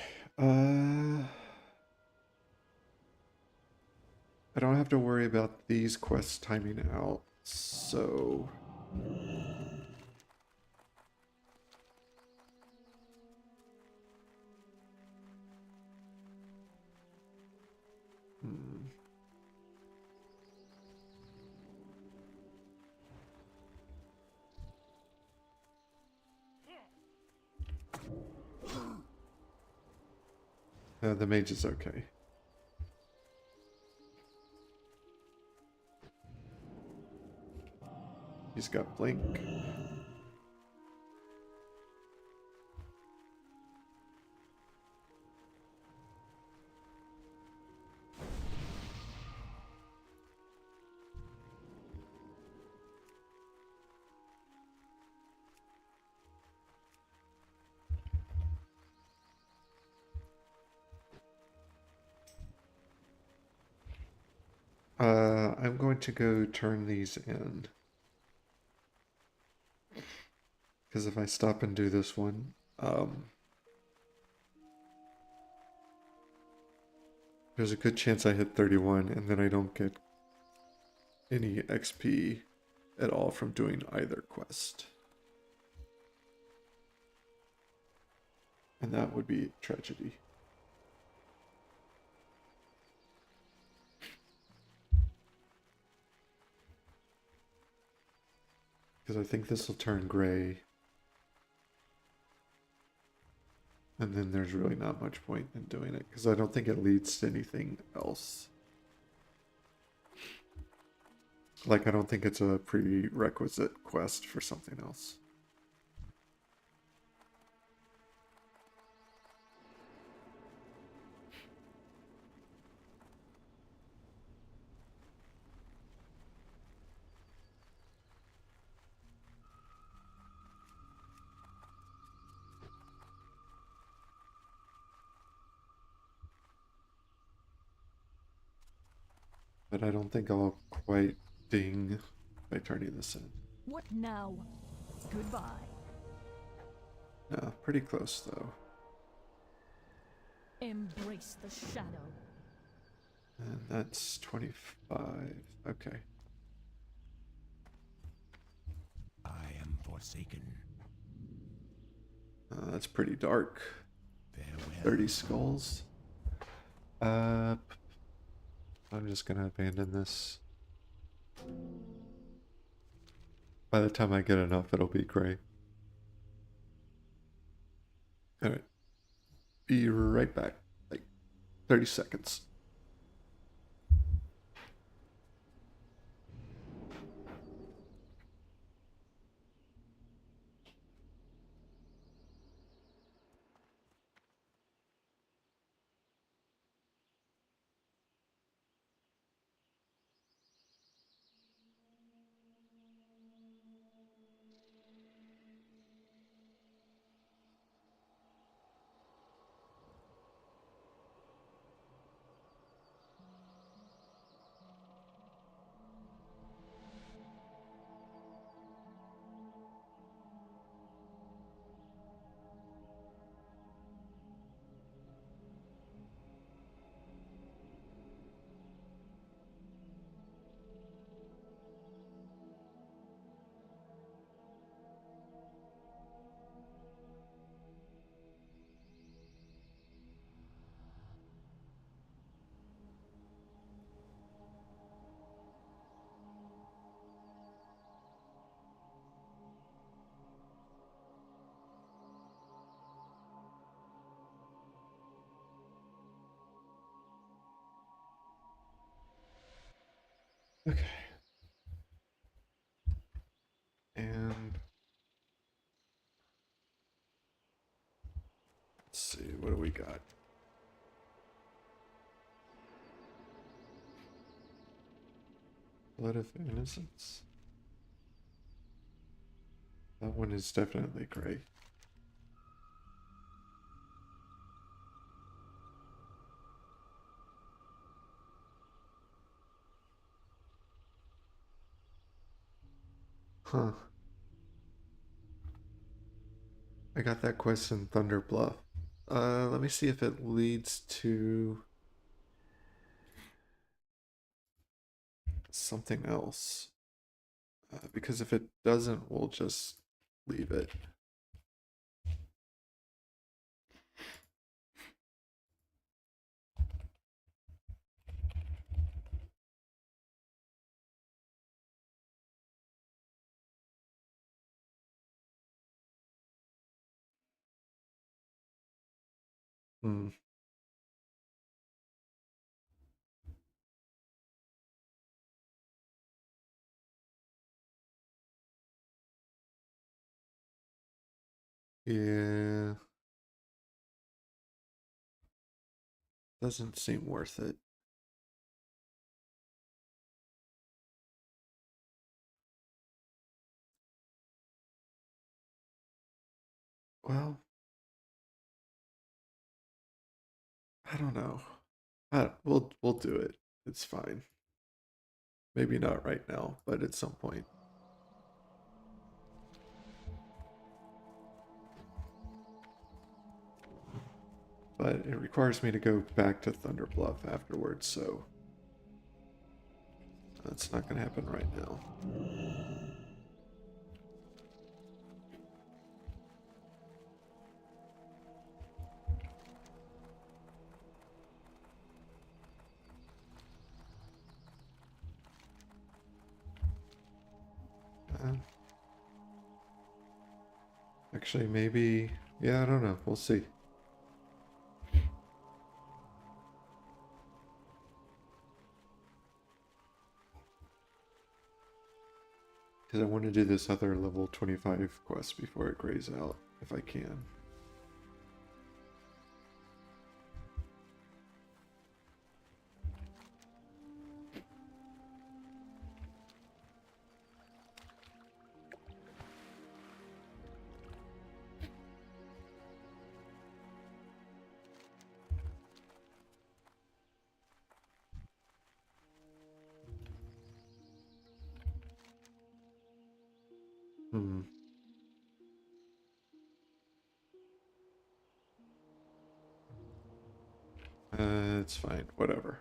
Speaker 1: I don't have to worry about these quests timing out, so hmm. The mage is okay. He's got blink. I'm going to go turn these in. Because if I stop and do this one, there's a good chance I hit 31 and then I don't get any XP at all from doing either quest. And that would be tragedy. Because I think this will turn gray. And then there's really not much point in doing it. Because I don't think it leads to anything else. Like, I don't think it's a prerequisite quest for something else. But I don't think I'll quite ding by turning this in.
Speaker 8: What now? Goodbye.
Speaker 1: No, pretty close though.
Speaker 8: Embrace the shadow.
Speaker 1: And that's 25. Okay.
Speaker 3: I am forsaken.
Speaker 1: That's pretty dark.
Speaker 3: Farewell.
Speaker 1: 30 skulls. I'm just gonna abandon this. By the time I get enough, it'll be gray. Alright. Be right back. Like 30 seconds. Okay. And let's see, what do we got? Blood of Innocence. That one is definitely gray. Huh. I got that quest in Thunder Bluff. Let me see if it leads to something else. Because if it doesn't, we'll just leave it. Hmm. Yeah. Doesn't seem worth it. Well, I don't know. We'll do it. It's fine. Maybe not right now, but at some point. But it requires me to go back to Thunder Bluff afterwards, so that's not going to happen right now. Uh, Actually, maybe... Yeah, I don't know. We'll see. Because I want to do this other level 25 quest before it grays out, if I can. Hmm. It's fine. Whatever.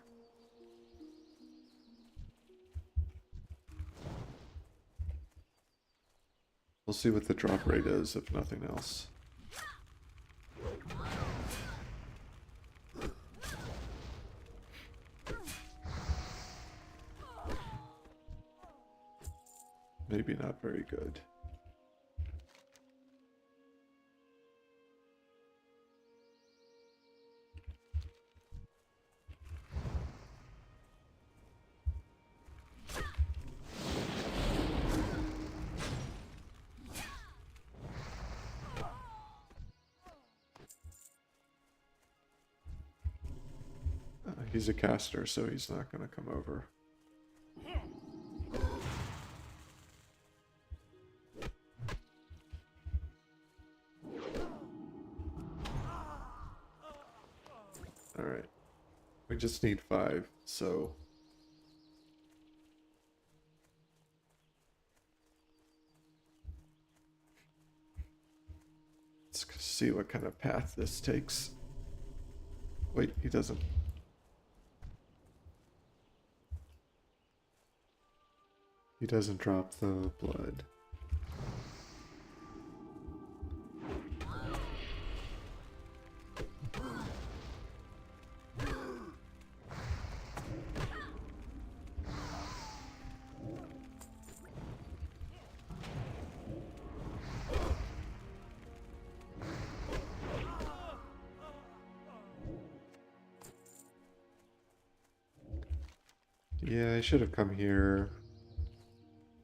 Speaker 1: We'll see what the drop rate is, if nothing else. Maybe not very good. He's a caster, so he's not going to come over. Alright. We just need 5, so... Let's see what kind of path this takes. Wait, he doesn't. He doesn't drop the blood. Yeah, I should have come here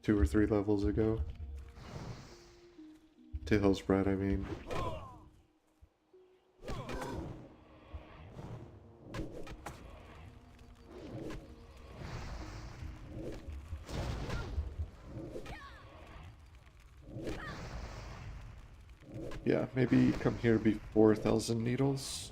Speaker 1: 2 or 3 levels ago. To Hillsbrad, I mean. Yeah, maybe come here before Thousand Needles.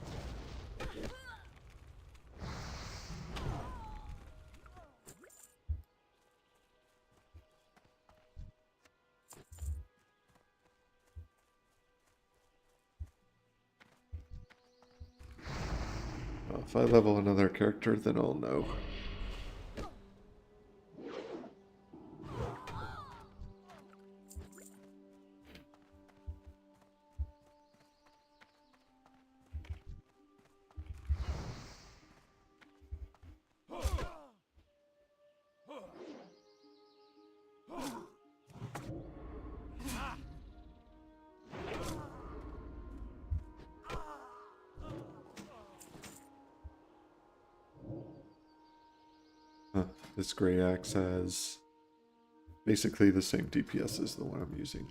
Speaker 1: Well, if I level another character, then I'll know. Huh, this gray axe has basically the same DPS as the one I'm using.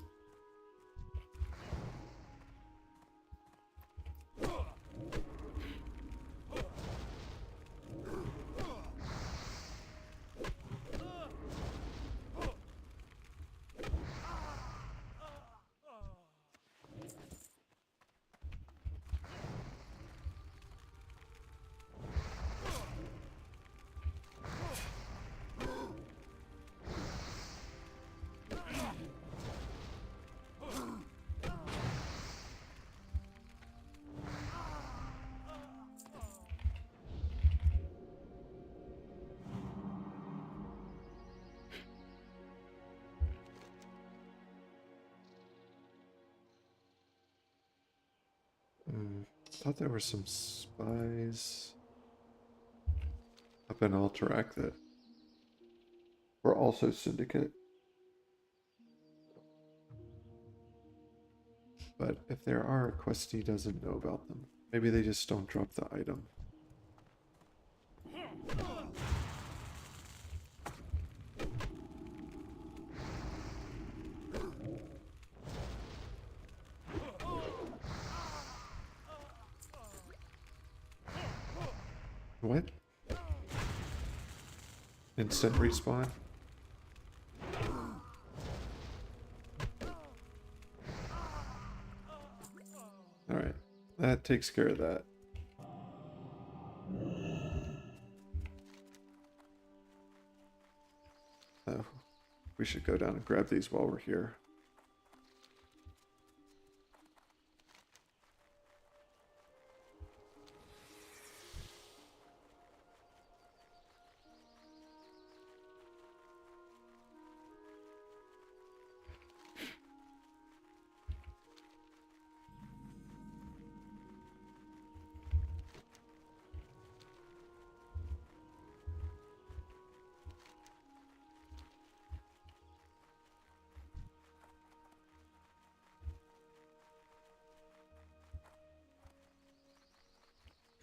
Speaker 1: Thought there were some spies up in Alterac that were also Syndicate. But if there are, Questy doesn't know about them. Maybe they just don't drop the item. What? Instant respawn? Alright, that takes care of that. Oh, we should go down and grab these while we're here.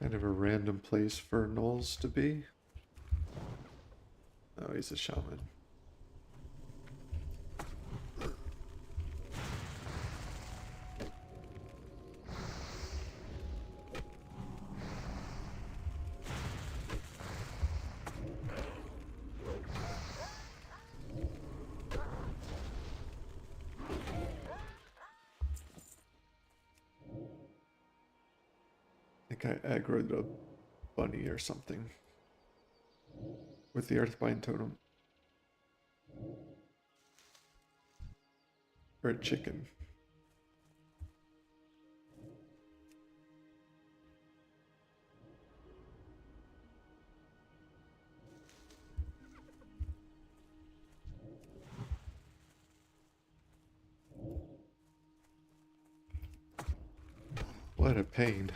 Speaker 1: Kind of a random place for Knowles to be. Oh, he's a shaman. I think I aggroed a bunny or something with the Earthbind totem. Or a chicken. What a pain.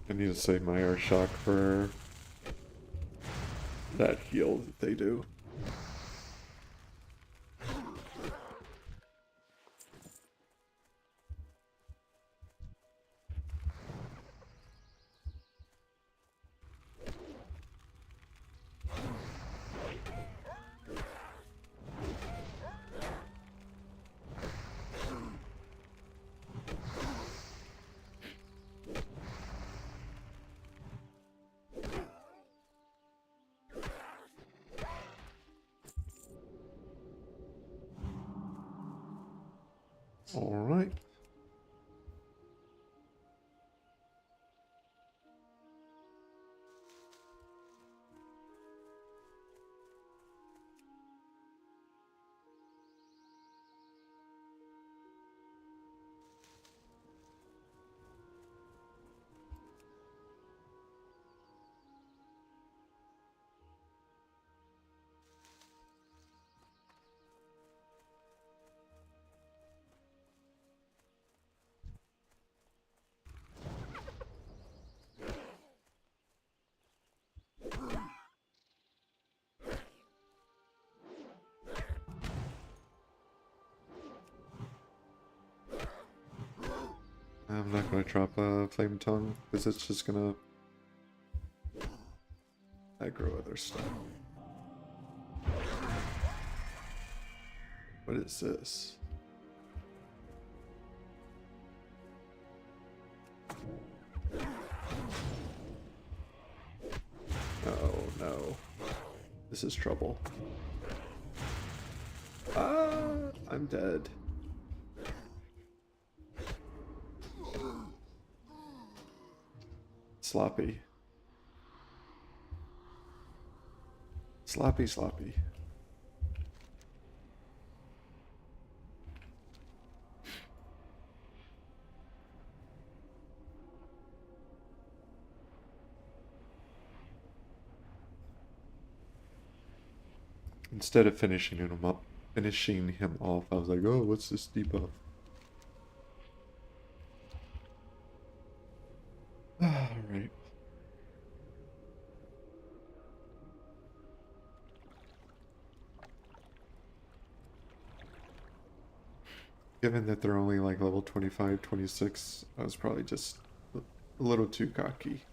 Speaker 1: I need to save my air shock for that heal that they do. All right. I'm not gonna drop a flame tongue because it's just gonna aggro other stuff. What is this? Oh no. This is trouble. Ah, I'm dead. Sloppy. Sloppy, sloppy. Instead of finishing him off, I was like, oh, what's this debuff? Alright. Given that they're only like level 25, 26, I was probably just a little too cocky.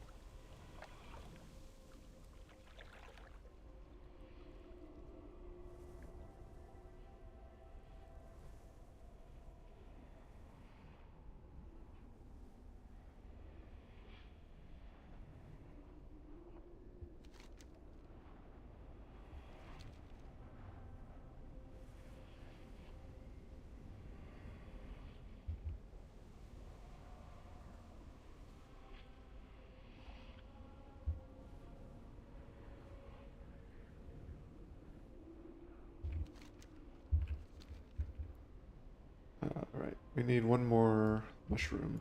Speaker 1: Alright, we need one more mushroom.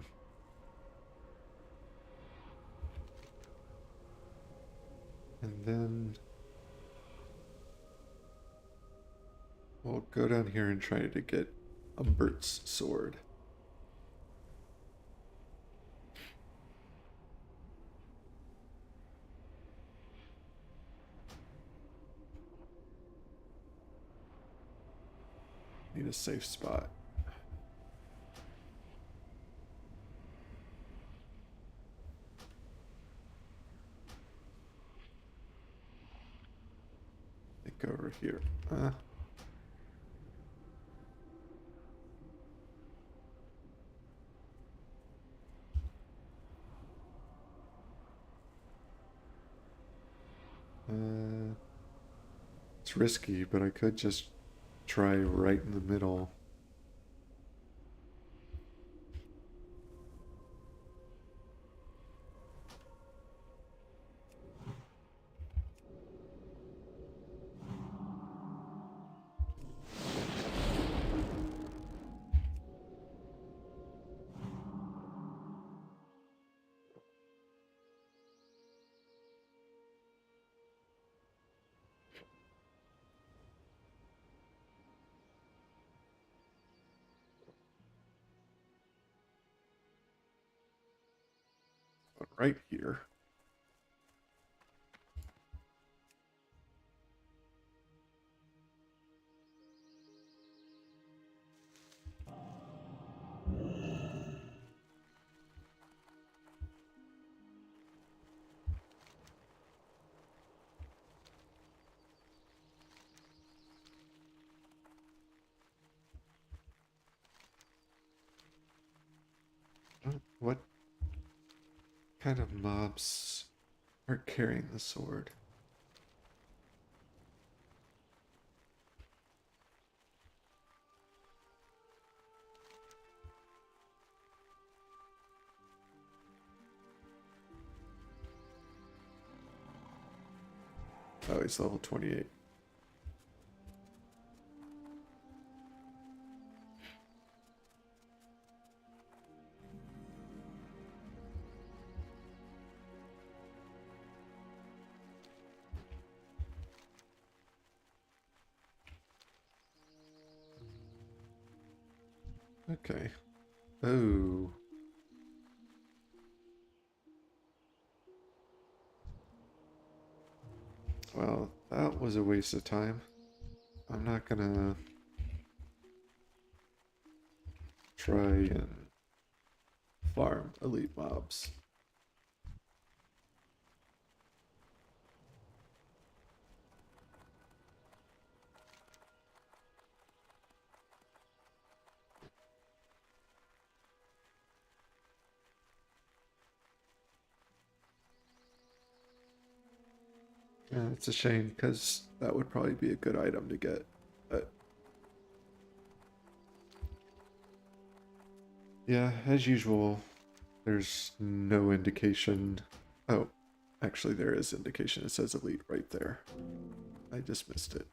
Speaker 1: And then we'll go down here and try to get Umbert's sword. Need a safe spot. I think over here. It's risky, but I could just try right in the middle. But right here. What kind of mobs are carrying the sword? Oh, he's level 28. Okay. Oh. Well, that was a waste of time. I'm not gonna try and farm elite mobs. Yeah, it's a shame because that would probably be a good item to get. But yeah, as usual, there's no indication. Oh, actually, there is indication. It says elite right there. I just missed it.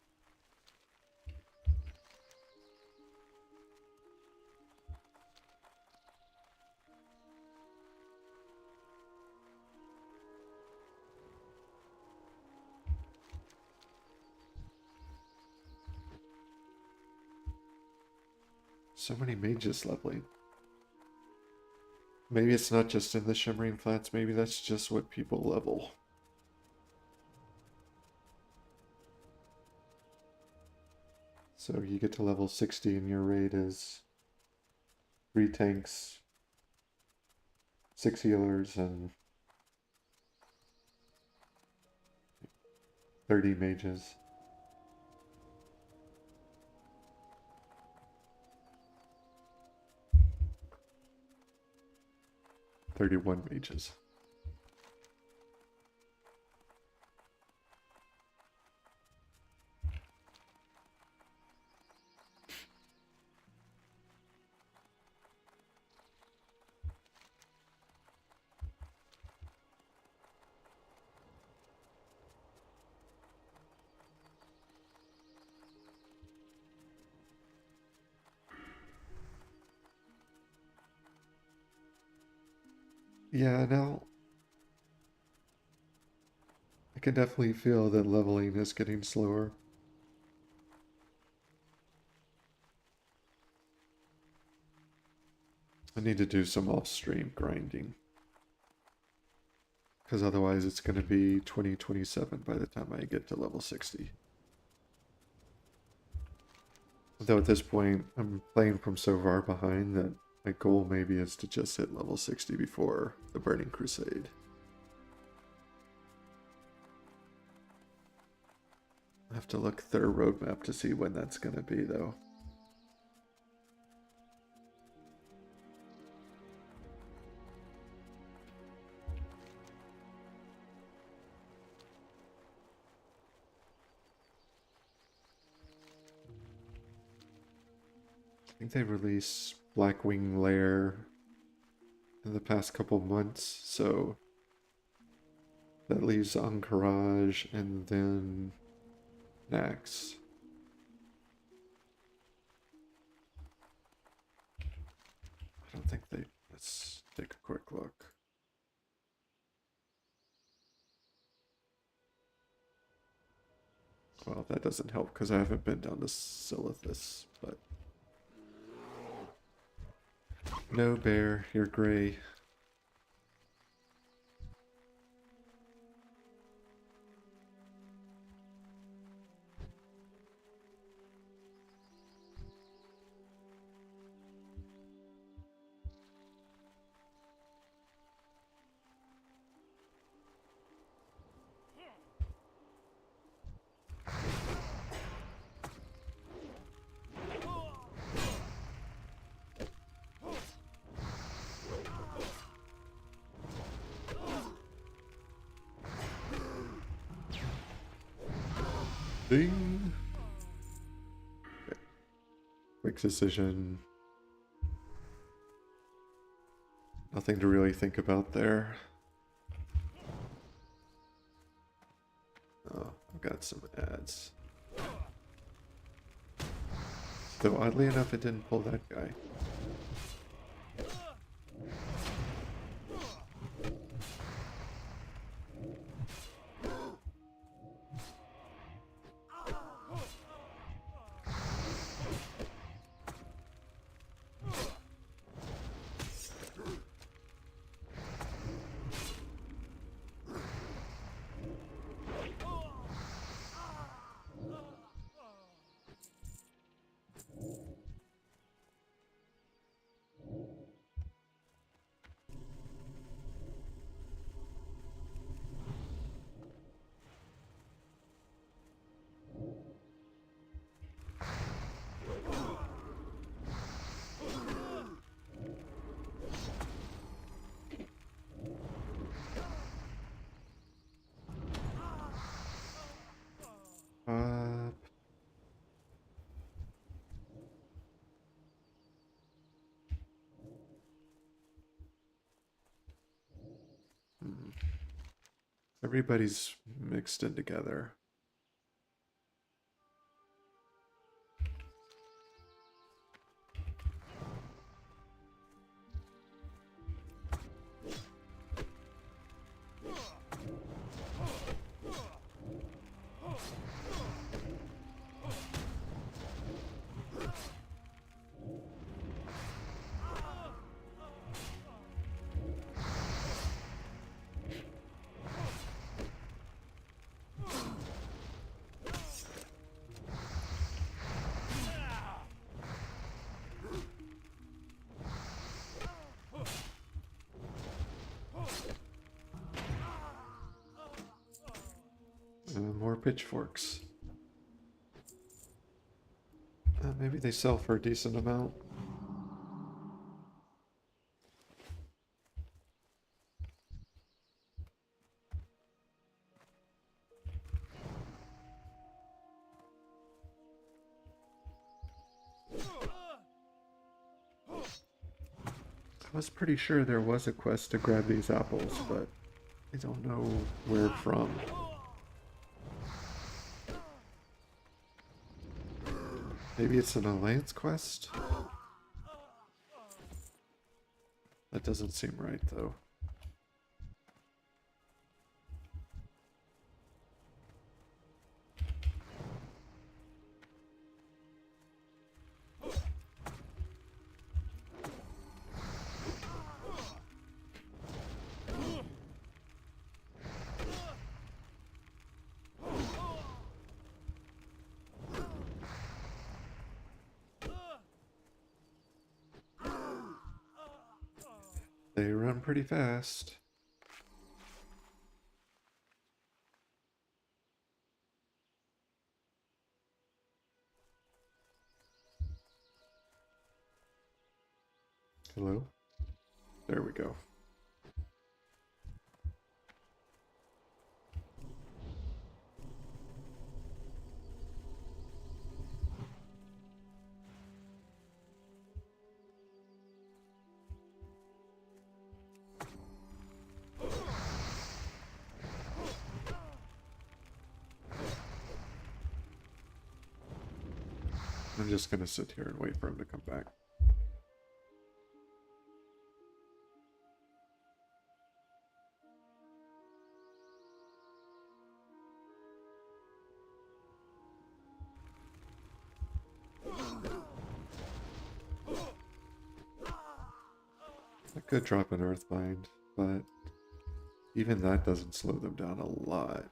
Speaker 1: So many mages leveling. Maybe it's not just in the Shimmering Flats, maybe that's just what people level. So you get to level 60 and your raid is 3 tanks, 6 healers, and 30 mages. 31 mages. Yeah, now I can definitely feel that leveling is getting slower. I need to do some off-stream grinding. Because otherwise it's going to be 2027 by the time I get to level 60. Though at this point, I'm playing from so far behind that my goal maybe is to just hit level 60 before the Burning Crusade. I have to look at their roadmap to see when that's going to be, though. I think they released Blackwing Lair in the past couple months, so that leaves Encourage and then Nax. I don't think they... Let's take a quick look. Well, that doesn't help because I haven't been down to Silithus, but... No, Bear, you're gray. Ding! Okay. Quick decision. Nothing to really think about there. Oh, got some ads. Though oddly enough, it didn't pull that guy. Uh, Everybody's mixed in together. More pitchforks. Maybe they sell for a decent amount. I was pretty sure there was a quest to grab these apples, but I don't know where from. Maybe it's an alliance quest? That doesn't seem right, though. They run pretty fast. Hello? There we go. I'm just gonna sit here and wait for him to come back. I could drop an Earthbind, but even that doesn't slow them down a lot.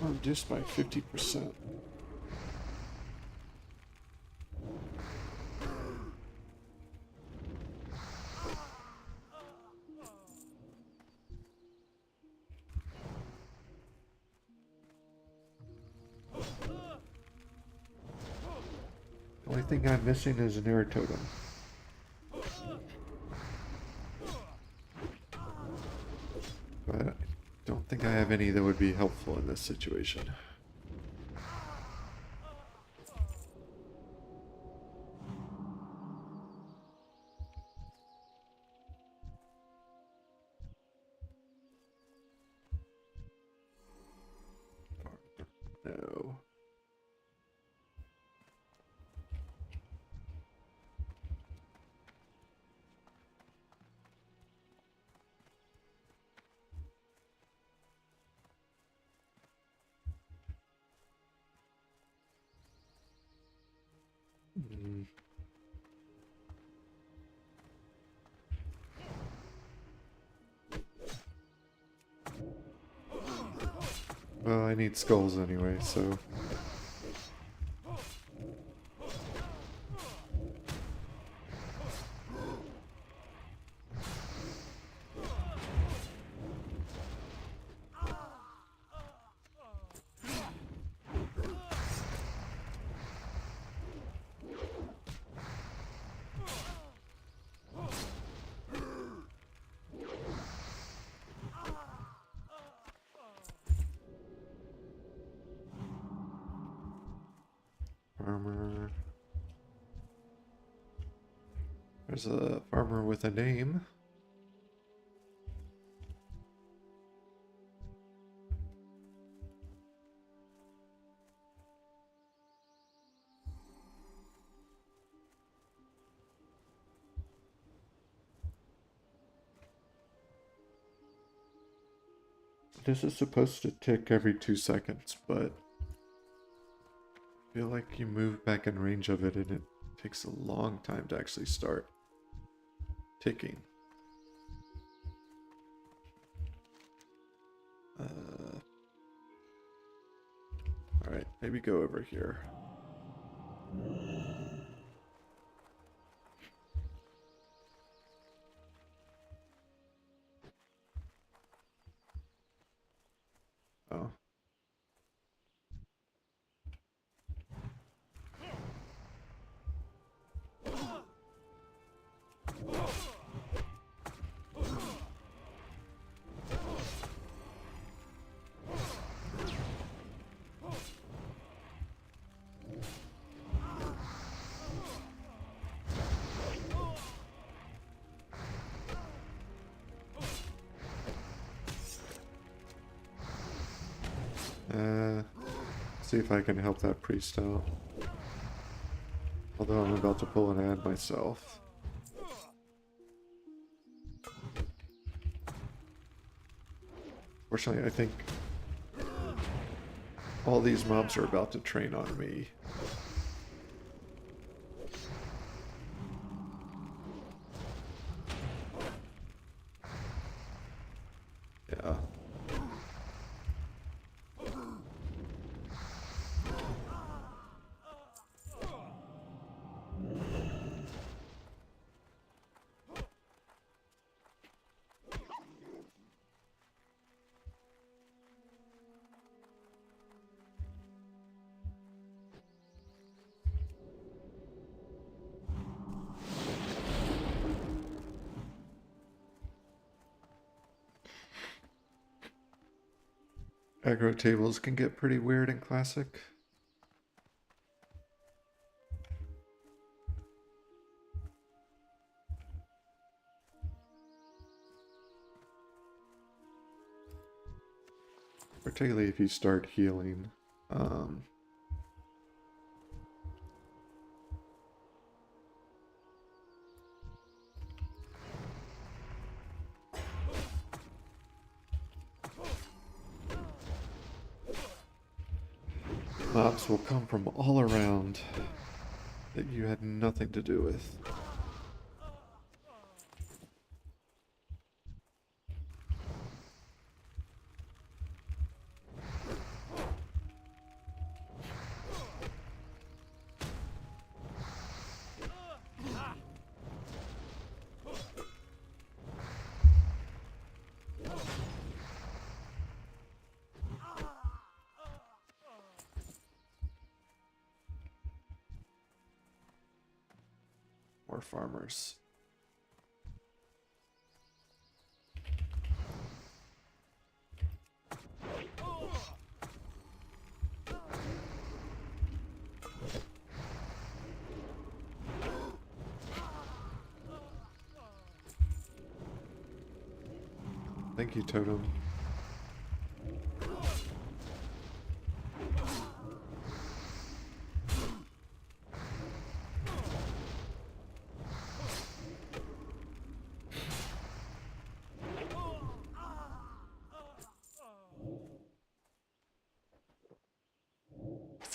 Speaker 1: Reduced by 50%. The only thing I'm missing is an air totem. But I don't think I have any that would be helpful in this situation. No. Mm. Well, I need skulls anyway, so... Farmer. There's a farmer with a name. This is supposed to tick every 2 seconds, but I feel like you move back in range of it and it takes a long time to actually start ticking. Alright, maybe go over here. Oh. See if I can help that priest out. Although I'm about to pull an ad myself. Fortunately, I think all these mobs are about to train on me. Yeah. Aggro tables can get pretty weird in Classic. Particularly if you start healing. Mobs will come from all around that you had nothing to do with. more farmers. Thank you, Totem.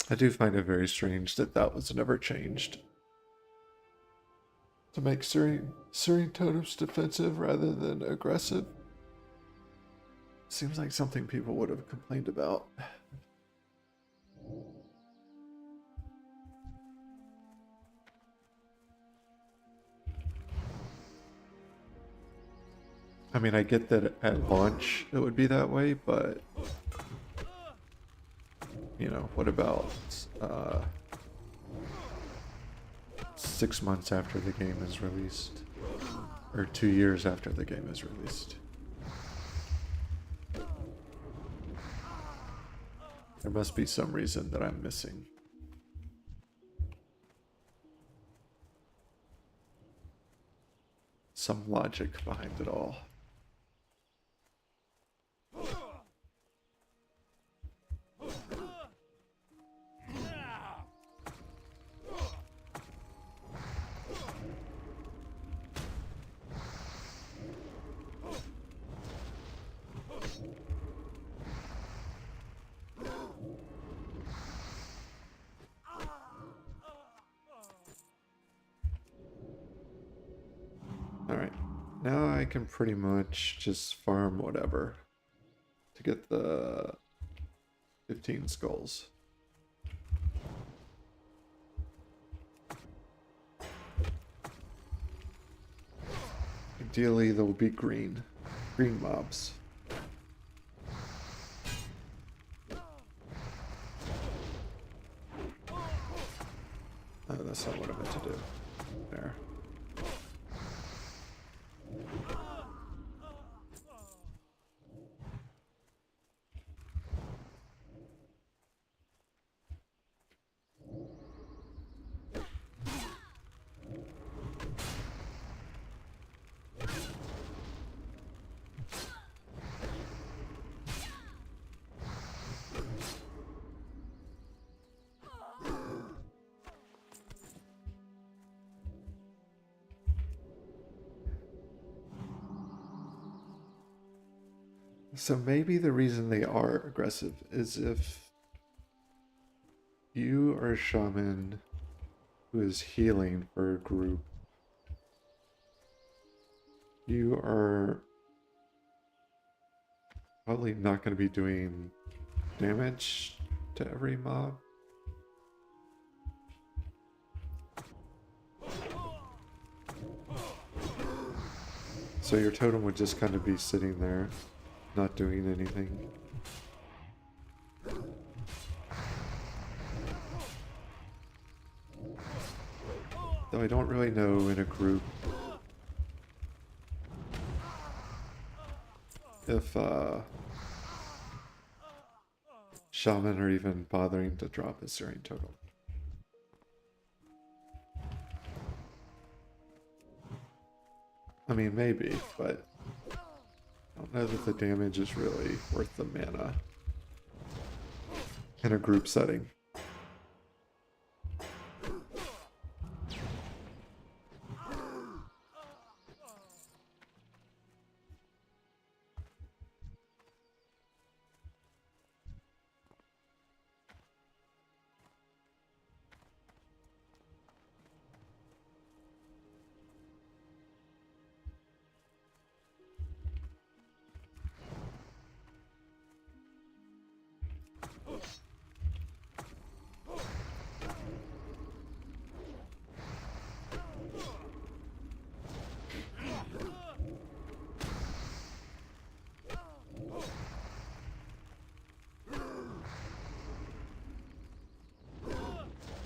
Speaker 1: I do find it very strange that that was never changed. To make Serene Totems defensive rather than aggressive. Seems like something people would have complained about. I mean, I get that at launch it would be that way, but you know, what about 6 months after the game is released? Or 2 years after the game is released? There must be some reason that I'm missing. Some logic behind it all. Alright, now I can pretty much just farm whatever to get the 15 skulls. Ideally, they'll be green mobs. Oh, that's not what I meant to do. There. So maybe the reason they are aggressive is if you are a shaman who is healing for a group, you are probably not going to be doing damage to every mob. So your totem would just kind of be sitting there, not doing anything. Though I don't really know in a group if Shaman are even bothering to drop a Serene totem. I mean, maybe, but I don't know that the damage is really worth the mana in a group setting.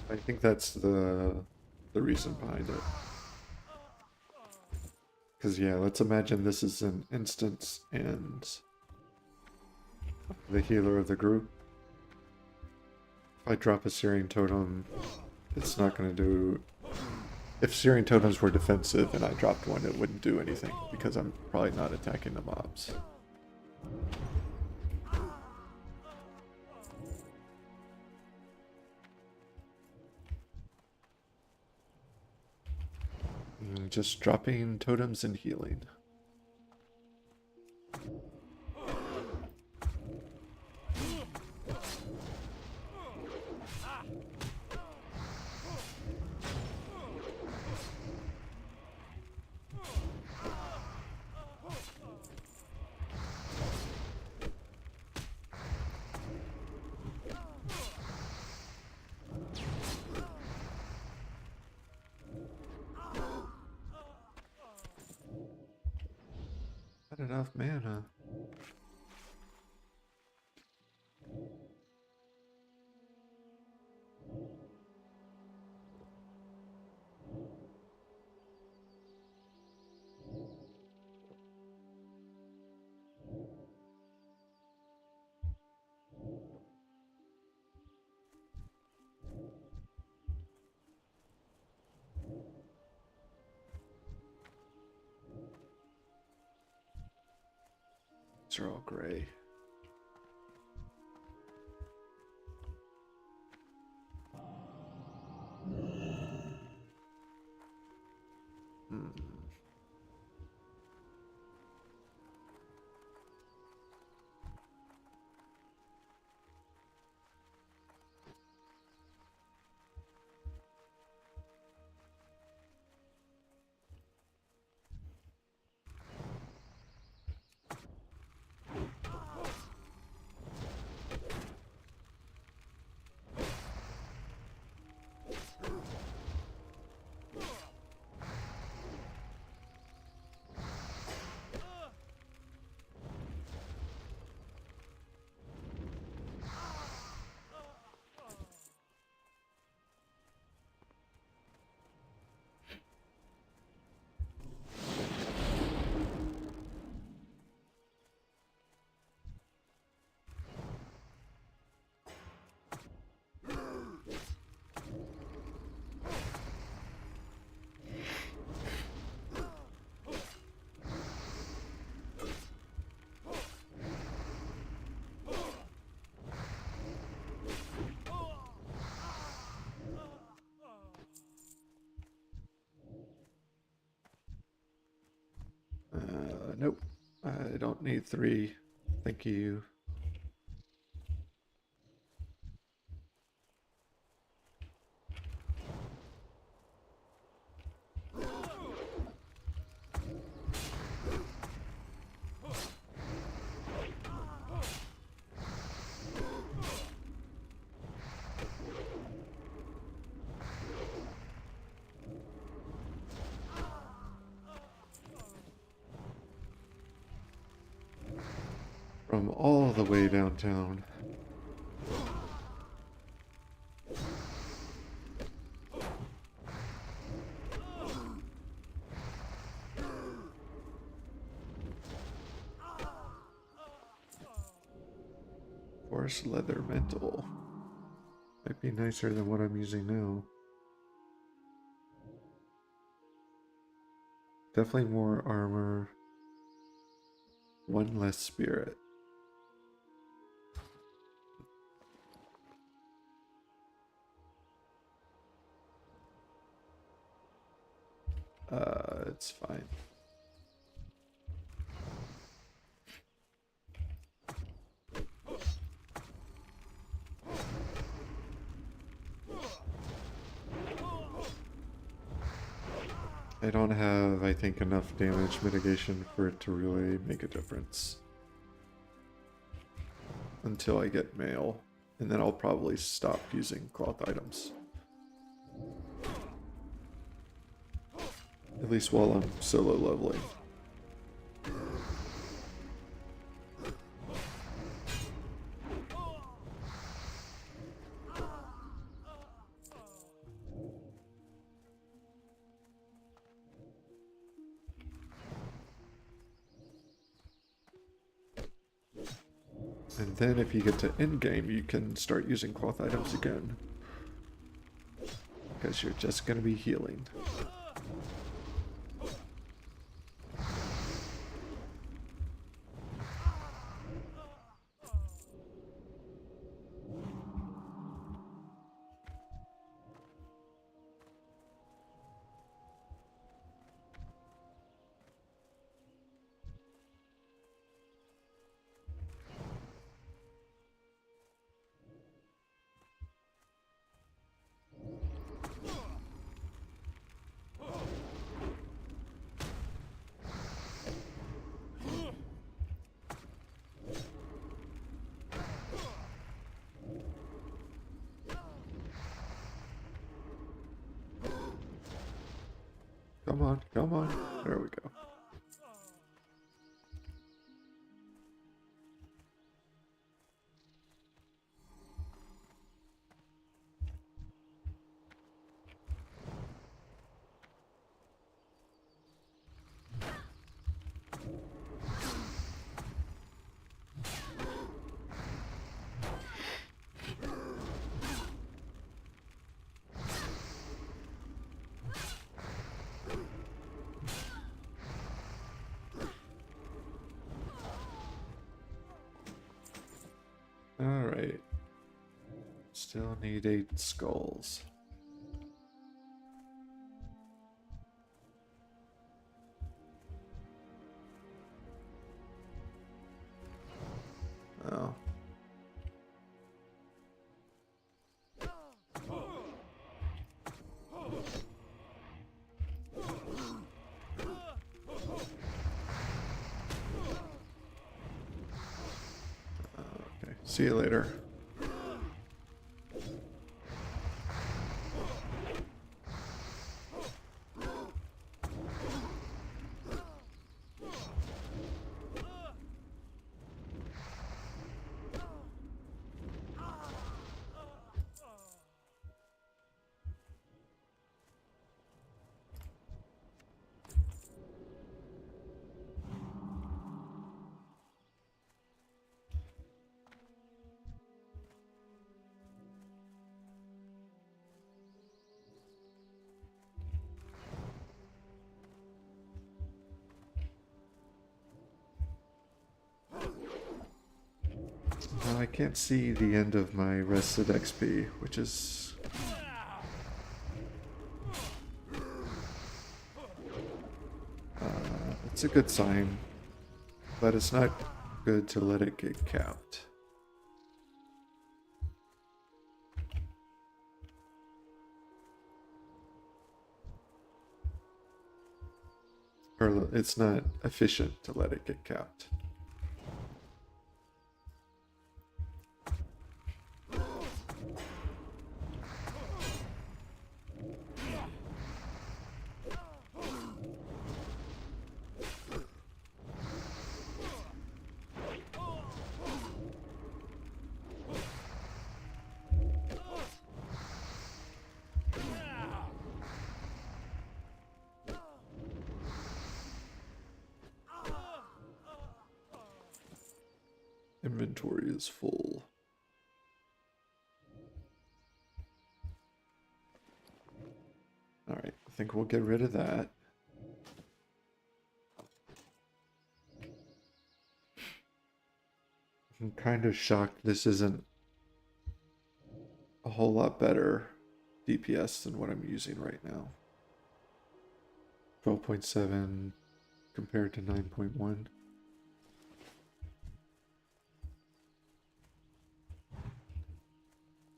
Speaker 1: I think that's the reason behind it. Because, yeah, let's imagine this is an instance and the healer of the group. If I drop a Searing Totem, it's not going to do... If Searing Totems were defensive and I dropped one, it wouldn't do anything because I'm probably not attacking the mobs. Just dropping totems and healing. Not enough mana. These are all gray. Nope. I don't need 3. Thank you. From all the way downtown. Forest leather mental. Might be nicer than what I'm using now. Definitely more armor. 1 less spirit. It's fine. I don't have, I think, enough damage mitigation for it to really make a difference. Until I get mail. And then I'll probably stop using cloth items. At least while I'm solo leveling. And then if you get to end game, you can start using cloth items again. Because you're just going to be healing. Come on, come on. There we go. Alright. Still need 8 skulls. Oh. Okay, see you later. I can't see the end of my rested XP, which is... it's a good sign, but it's not good to let it get capped. Or it's not efficient to let it get capped. Inventory is full. Alright, I think we'll get rid of that. I'm kind of shocked this isn't a whole lot better DPS than what I'm using right now. 12.7 compared to 9.1.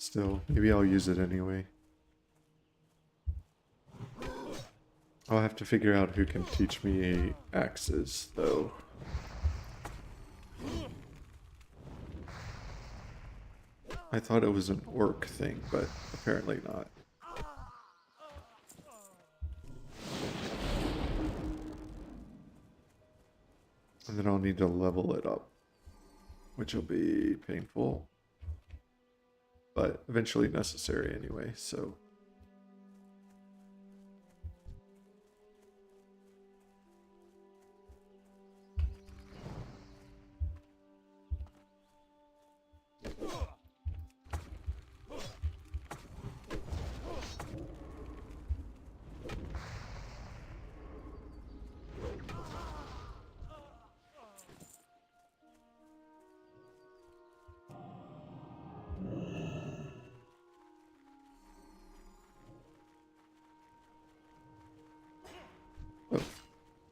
Speaker 1: Still, maybe I'll use it anyway. I'll have to figure out who can teach me axes, though. I thought it was an orc thing, but apparently not. And then I'll need to level it up, which will be painful, but eventually necessary anyway, so...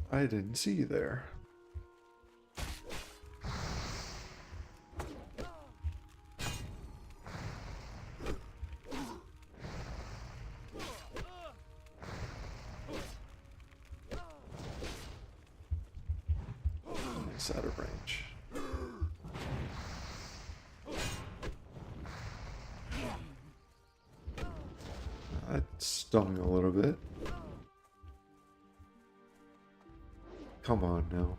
Speaker 1: I didn't see you there. Nice out of range. That stung a little bit. Come on now.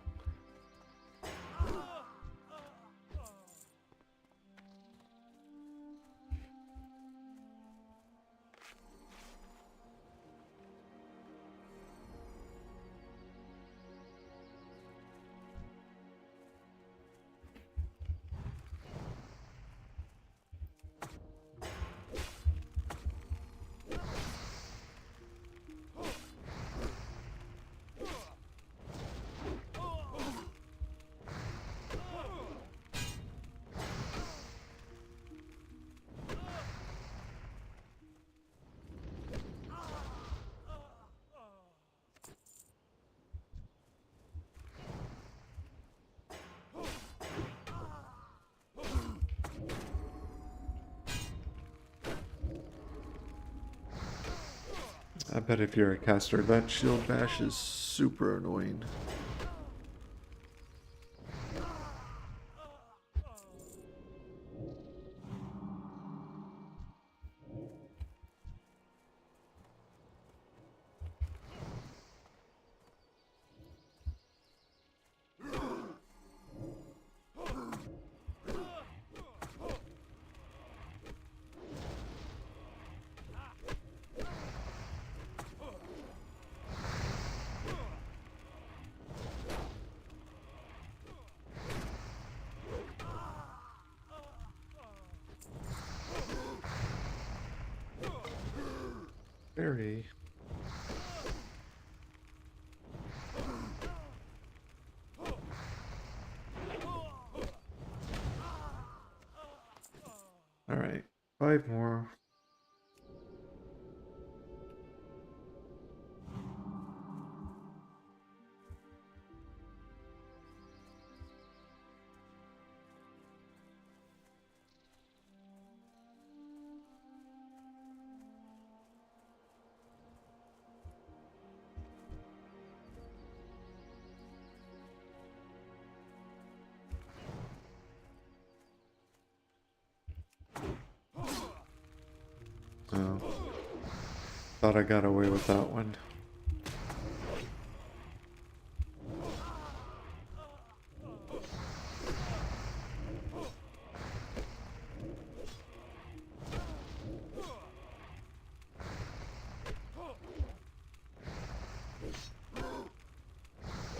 Speaker 1: I bet if you're a caster, that shield bash is super annoying. Very. All right, 5 more. Oh, thought I got away with that one.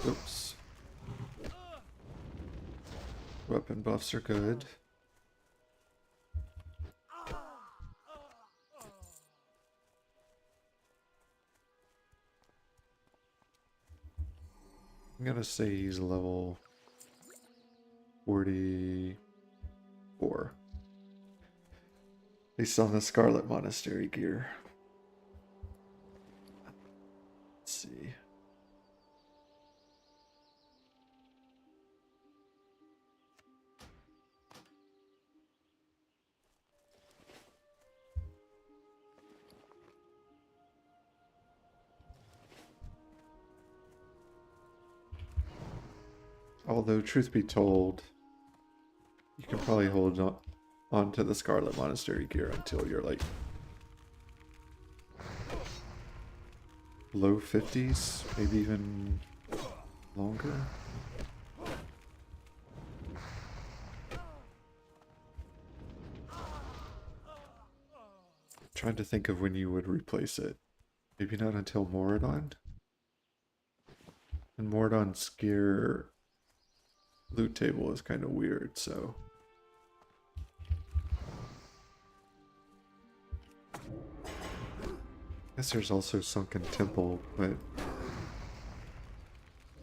Speaker 1: Oops. Weapon buffs are good. I'm gonna say he's level 44. Based on the Scarlet Monastery gear. Let's see. Although, truth be told, you can probably hold on to the Scarlet Monastery gear until you're like low 50s, maybe even longer. Trying to think of when you would replace it. Maybe not until Moradon? And Moradon's gear loot table is kind of weird, so... I guess there's also Sunken Temple, but...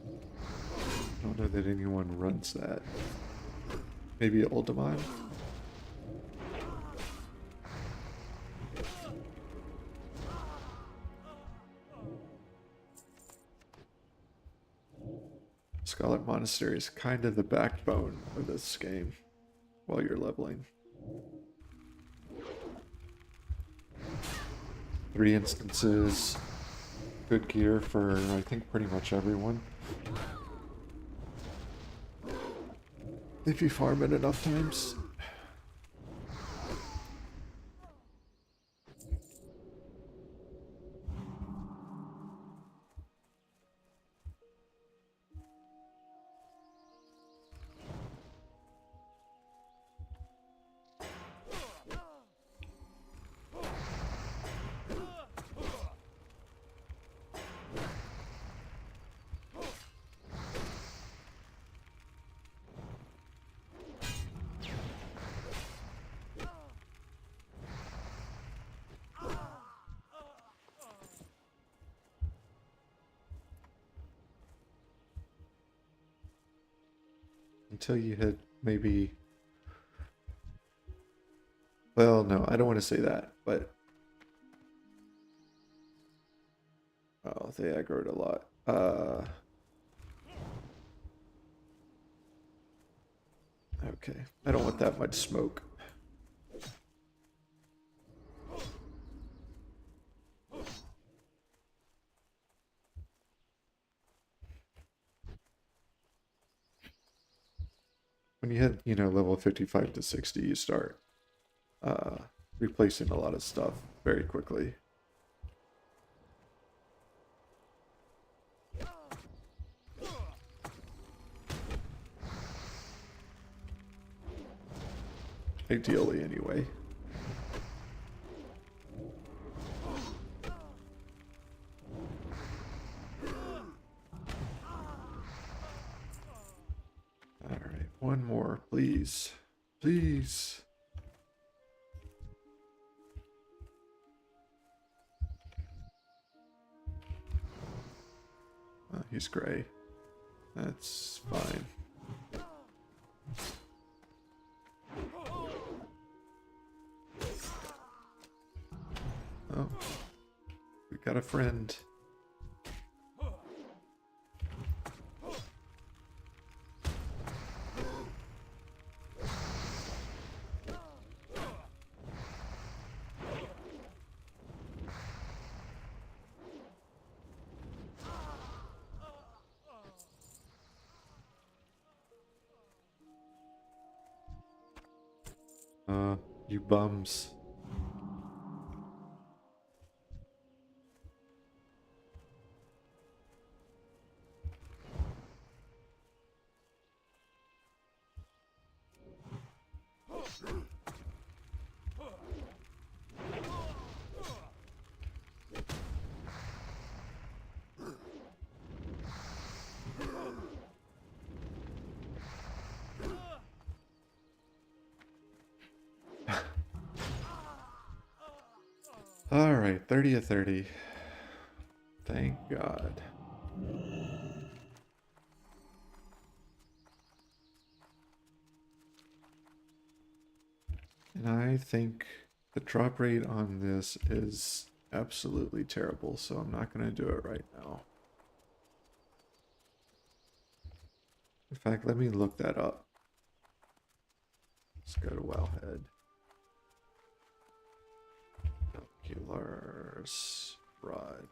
Speaker 1: I don't know that anyone runs that. Maybe Ultimon? Scarlet Monastery is kind of the backbone of this game while you're leveling. 3 instances, good gear for I think pretty much everyone. If you farm it enough times. Until you hit maybe, well, no, I don't want to say that, but oh, they aggroed a lot. Okay, I don't want that much smoke. When you hit, level 55 to 60, you start replacing a lot of stuff very quickly. Ideally, anyway. Alright, one more, please. Please. He's gray. That's fine. Oh, we got a friend. You bums. Alright, 30 of 30. Thank God. And I think the drop rate on this is absolutely terrible, so I'm not going to do it right now. In fact, let me look that up. Let's go to Wellhead. Oculars Rod.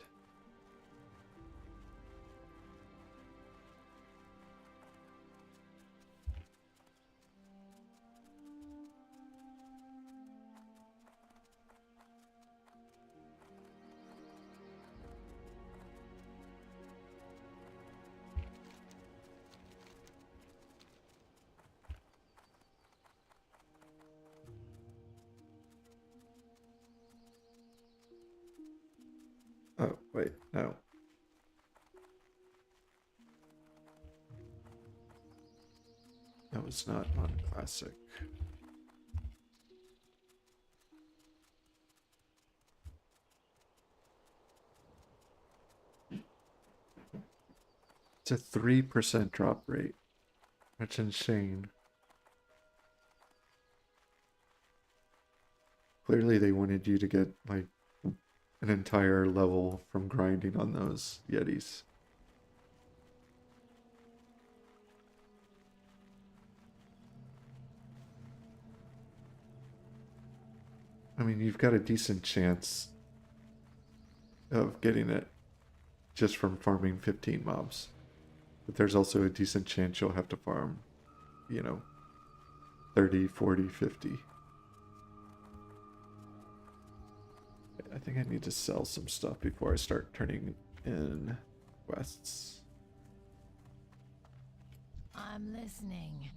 Speaker 1: Oh, wait, no. No, it's not on Classic. It's a 3% drop rate. That's insane. Clearly they wanted you to get, like, an entire level from grinding on those Yetis. I mean, you've got a decent chance of getting it just from farming 15 mobs. But there's also a decent chance you'll have to farm, 30, 40, 50. I think I need to sell some stuff before I start turning in quests.
Speaker 8: I'm listening.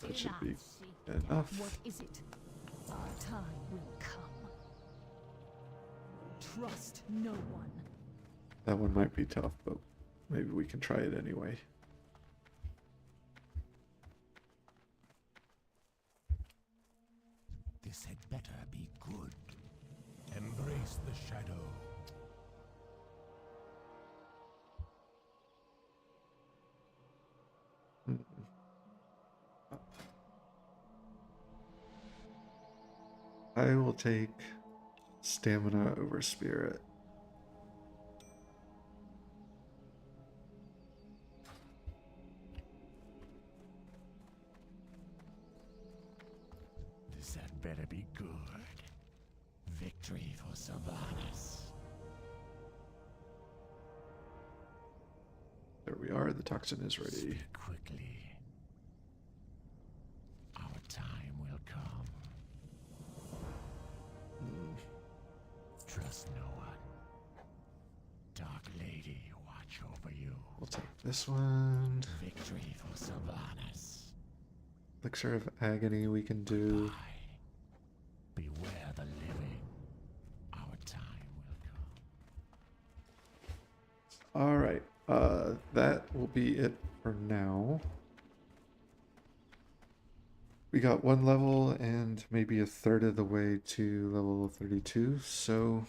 Speaker 1: That should be
Speaker 8: What
Speaker 1: enough.
Speaker 8: is it? Our time will come. Trust no one.
Speaker 1: That one might be tough, but maybe we can try it anyway.
Speaker 3: This had better be good. Embrace the shadow.
Speaker 1: I will take stamina over spirit.
Speaker 3: This had better be good. Victory for Sylvanas.
Speaker 1: There we are, the toxin is ready.
Speaker 3: Speak quickly. Our time will come. Trust no one. Dark Lady, watch over you.
Speaker 1: We'll take this one.
Speaker 3: Victory for Sylvanas.
Speaker 1: Elixir of Agony we can do.
Speaker 3: Beware the living. Our time will come.
Speaker 1: Alright, that will be it for now. We got one level and maybe a third of the way to level 32, so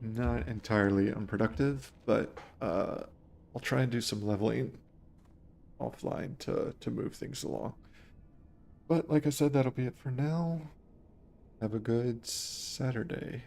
Speaker 1: not entirely unproductive, but I'll try and do some leveling offline to move things along. But like I said, that'll be it for now. Have a good Saturday.